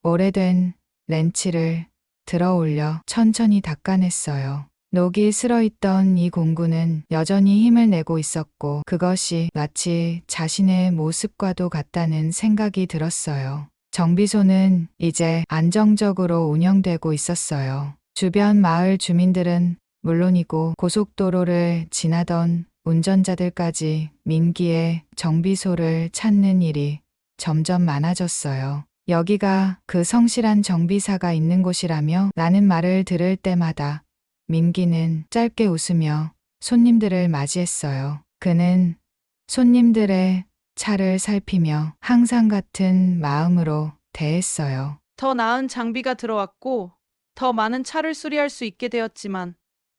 오래된 렌치를 들어 올려 천천히 닦아냈어요. 녹이 슬어있던 이 공구는 여전히 힘을 내고 있었고 그것이 마치 자신의 모습과도 같다는 생각이 들었어요. 정비소는 이제 안정적으로 운영되고 있었어요. 주변 마을 주민들은 물론이고 고속도로를 지나던 운전자들까지 민기의 정비소를 찾는 일이 점점 많아졌어요. 여기가 그 성실한 정비사가 있는 곳이라며 라는 말을 들을 때마다 민기는 짧게 웃으며 손님들을 맞이했어요. 그는 손님들의 차를 살피며 항상 같은 마음으로 대했어요. 더 나은 장비가 들어왔고 더 많은 차를 수리할 수 있게 되었지만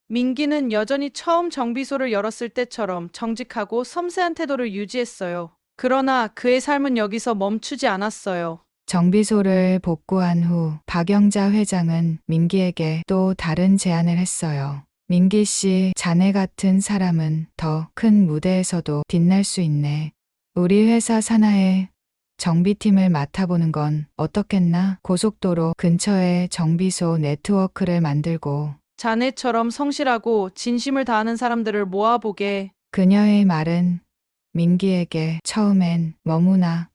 민기는 여전히 처음 정비소를 열었을 때처럼 정직하고 섬세한 태도를 유지했어요. 그러나 그의 삶은 여기서 멈추지 않았어요. 정비소를 복구한 후 박영자 회장은 민기에게 또 다른 제안을 했어요. 민기 씨, 자네 같은 사람은 더 큰 무대에서도 빛날 수 있네. 우리 회사 산하에 정비팀을 맡아보는 건 어떻겠나? 고속도로 근처에 정비소 네트워크를 만들고 자네처럼 성실하고 진심을 다하는 사람들을 모아보게. 그녀의 말은 민기에게 처음엔 너무나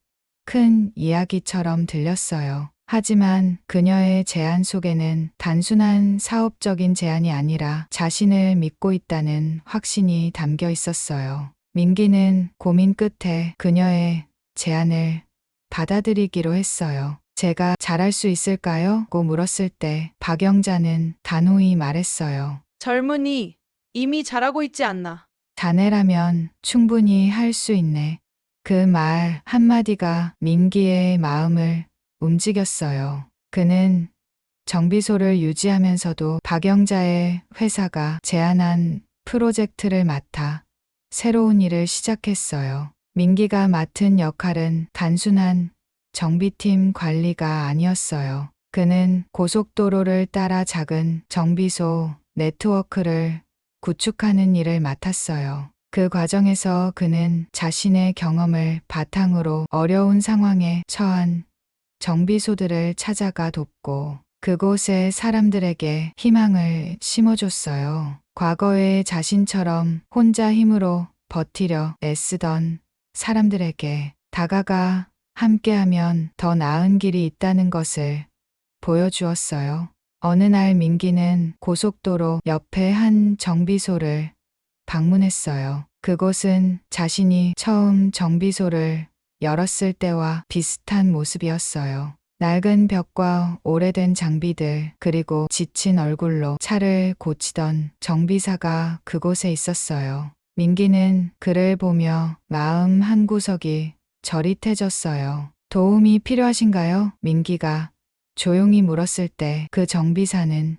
큰 이야기처럼 들렸어요. 하지만 그녀의 제안 속에는 단순한 사업적인 제안이 아니라 자신을 믿고 있다는 확신이 담겨 있었어요. 민기는 고민 끝에 그녀의 제안을 받아들이기로 했어요. 제가 잘할 수 있을까요? 고 물었을 때 박영자는 단호히 말했어요. 젊은이, 이미 잘하고 있지 않나. 자네라면 충분히 할 수 있네. 그 말 한마디가 민기의 마음을 움직였어요. 그는 정비소를 유지하면서도 박영자의 회사가 제안한 프로젝트를 맡아 새로운 일을 시작했어요. 민기가 맡은 역할은 단순한 정비팀 관리가 아니었어요. 그는 고속도로를 따라 작은 정비소 네트워크를 구축하는 일을 맡았어요. 그 과정에서 그는 자신의 경험을 바탕으로 어려운 상황에 처한 정비소들을 찾아가 돕고 그곳의 사람들에게 희망을 심어줬어요. 과거의 자신처럼 혼자 힘으로 버티려 애쓰던 사람들에게 다가가 함께하면 더 나은 길이 있다는 것을 보여주었어요. 어느 날 민기는 고속도로 옆에 한 정비소를 방문했어요. 그곳은 자신이 처음 정비소를 열었을 때와 비슷한 모습이었어요. 낡은 벽과 오래된 장비들, 그리고 지친 얼굴로 차를 고치던 정비사가 그곳에 있었어요. 민기는 그를 보며 마음 한구석이 저릿해졌어요. 도움이 필요하신가요? 민기가 조용히 물었을 때 그 정비사는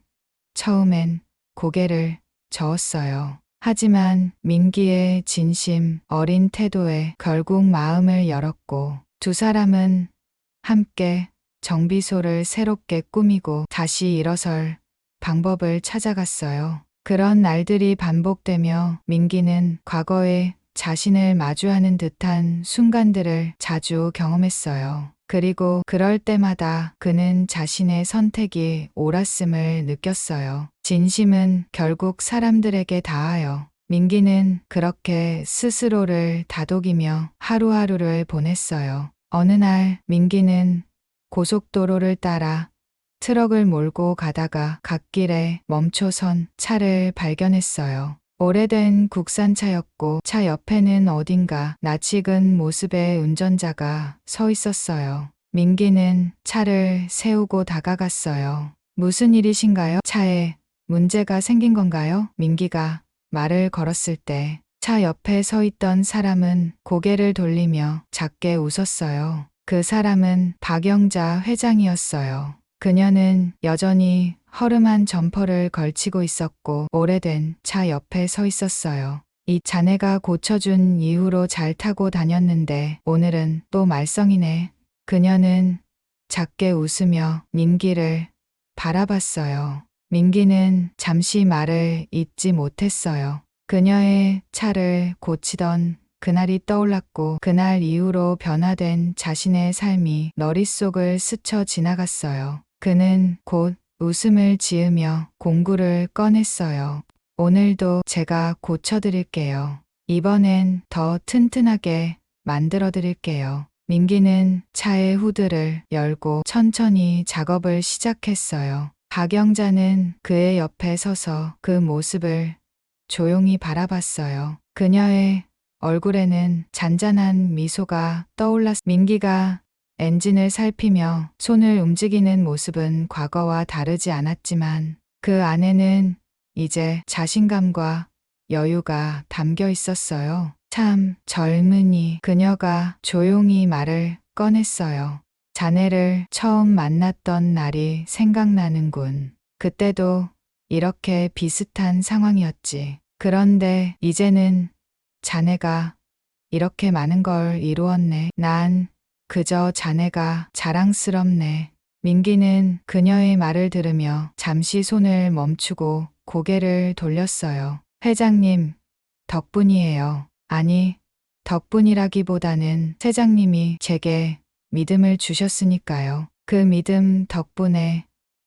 처음엔 고개를 저었어요. 하지만 민기의 진심 어린 태도에 결국 마음을 열었고 두 사람은 함께 정비소를 새롭게 꾸미고 다시 일어설 방법을 찾아갔어요. 그런 날들이 반복되며 민기는 과거에 자신을 마주하는 듯한 순간들을 자주 경험했어요. 그리고 그럴 때마다 그는 자신의 선택이 옳았음을 느꼈어요. 진심은 결국 사람들에게 닿아요. 민기는 그렇게 스스로를 다독이며 하루하루를 보냈어요. 어느 날 민기는 고속도로를 따라 트럭을 몰고 가다가 갓길에 멈춰선 차를 발견했어요. 오래된 국산차였고 차 옆에는 어딘가 낯익은 모습의 운전자가 서 있었어요. 민기는 차를 세우고 다가갔어요. 무슨 일이신가요? 차에 문제가 생긴 건가요? 민기가 말을 걸었을 때 차 옆에 서 있던 사람은 고개를 돌리며 작게 웃었어요. 그 사람은 박영자 회장이었어요. 그녀는 여전히 허름한 점퍼를 걸치고 있었고 오래된 차 옆에 서 있었어요. 이 자네가 고쳐준 이후로 잘 타고 다녔는데 오늘은 또 말썽이네. 그녀는 작게 웃으며 민기를 바라봤어요. 민기는 잠시 말을 잇지 못했어요. 그녀의 차를 고치던 그날이 떠올랐고 그날 이후로 변화된 자신의 삶이 머릿속을 스쳐 지나갔어요. 그는 곧 웃음을 지으며 공구를 꺼냈어요. 오늘도 제가 고쳐드릴게요. 이번엔 더 튼튼하게 만들어드릴게요. 민기는 차의 후드를 열고 천천히 작업을 시작했어요. 박영자는 그의 옆에 서서 그 모습을 조용히 바라봤어요. 그녀의 얼굴에는 잔잔한 미소가 떠올랐. 민기가 엔진을 살피며 손을 움직이는 모습은 과거와 다르지 않았지만 그 안에는 이제 자신감과 여유가 담겨 있었어요. 참 젊은이. 그녀가 조용히 말을 꺼냈어요. 자네를 처음 만났던 날이 생각나는군. 그때도 이렇게 비슷한 상황이었지. 그런데 이제는 자네가 이렇게 많은 걸 이루었네. 난 그저 자네가 자랑스럽네. 민기는 그녀의 말을 들으며 잠시 손을 멈추고 고개를 돌렸어요. 회장님, 덕분이에요. 아니, 덕분이라기보다는 회장님이 제게 믿음을 주셨으니까요. 그 믿음 덕분에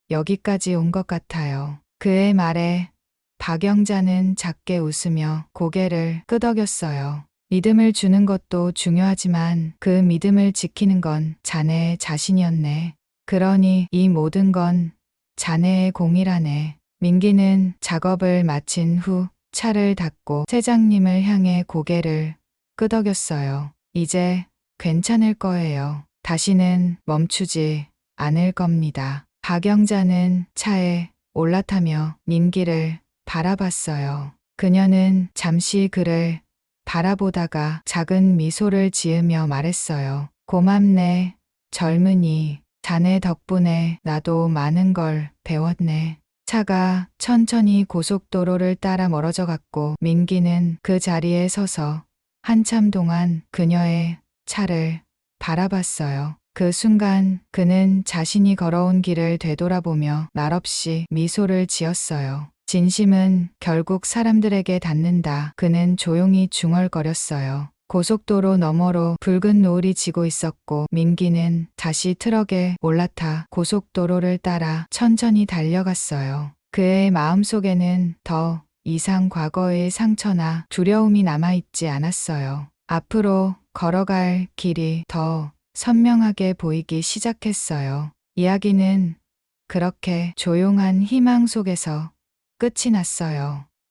여기까지 온 것 같아요. 그의 말에 박영자는 작게 웃으며 고개를 끄덕였어요. 믿음을 주는 것도 중요하지만 그 믿음을 지키는 건 자네 자신이었네. 그러니 이 모든 건 자네의 공이라네. 민기는 작업을 마친 후 차를 닫고 세장님을 향해 고개를 끄덕였어요. 이제 괜찮을 거예요. 다시는 멈추지 않을 겁니다. 박영자는 차에 올라타며 민기를 바라봤어요. 그녀는 잠시 그를 바라보다가 작은 미소를 지으며 말했어요. 고맙네, 젊은이. 자네 덕분에 나도 많은 걸 배웠네. 차가 천천히 고속도로를 따라 멀어져 갔고 민기는 그 자리에 서서 한참 동안 그녀의 차를 바라봤어요. 그 순간 그는 자신이 걸어온 길을 되돌아보며 말없이 미소를 지었어요. 진심은 결국 사람들에게 닿는다. 그는 조용히 중얼거렸어요. 고속도로 너머로 붉은 노을이 지고 있었고 민기는 다시 트럭에 올라타 고속도로를 따라 천천히 달려갔어요. 그의 마음속에는 더 이상 과거의 상처나 두려움이 남아있지 않았어요. 앞으로 걸어갈 길이 더 선명하게 보이기 시작했어요. 이야기는 그렇게 조용한 희망 속에서 끝이 났어요.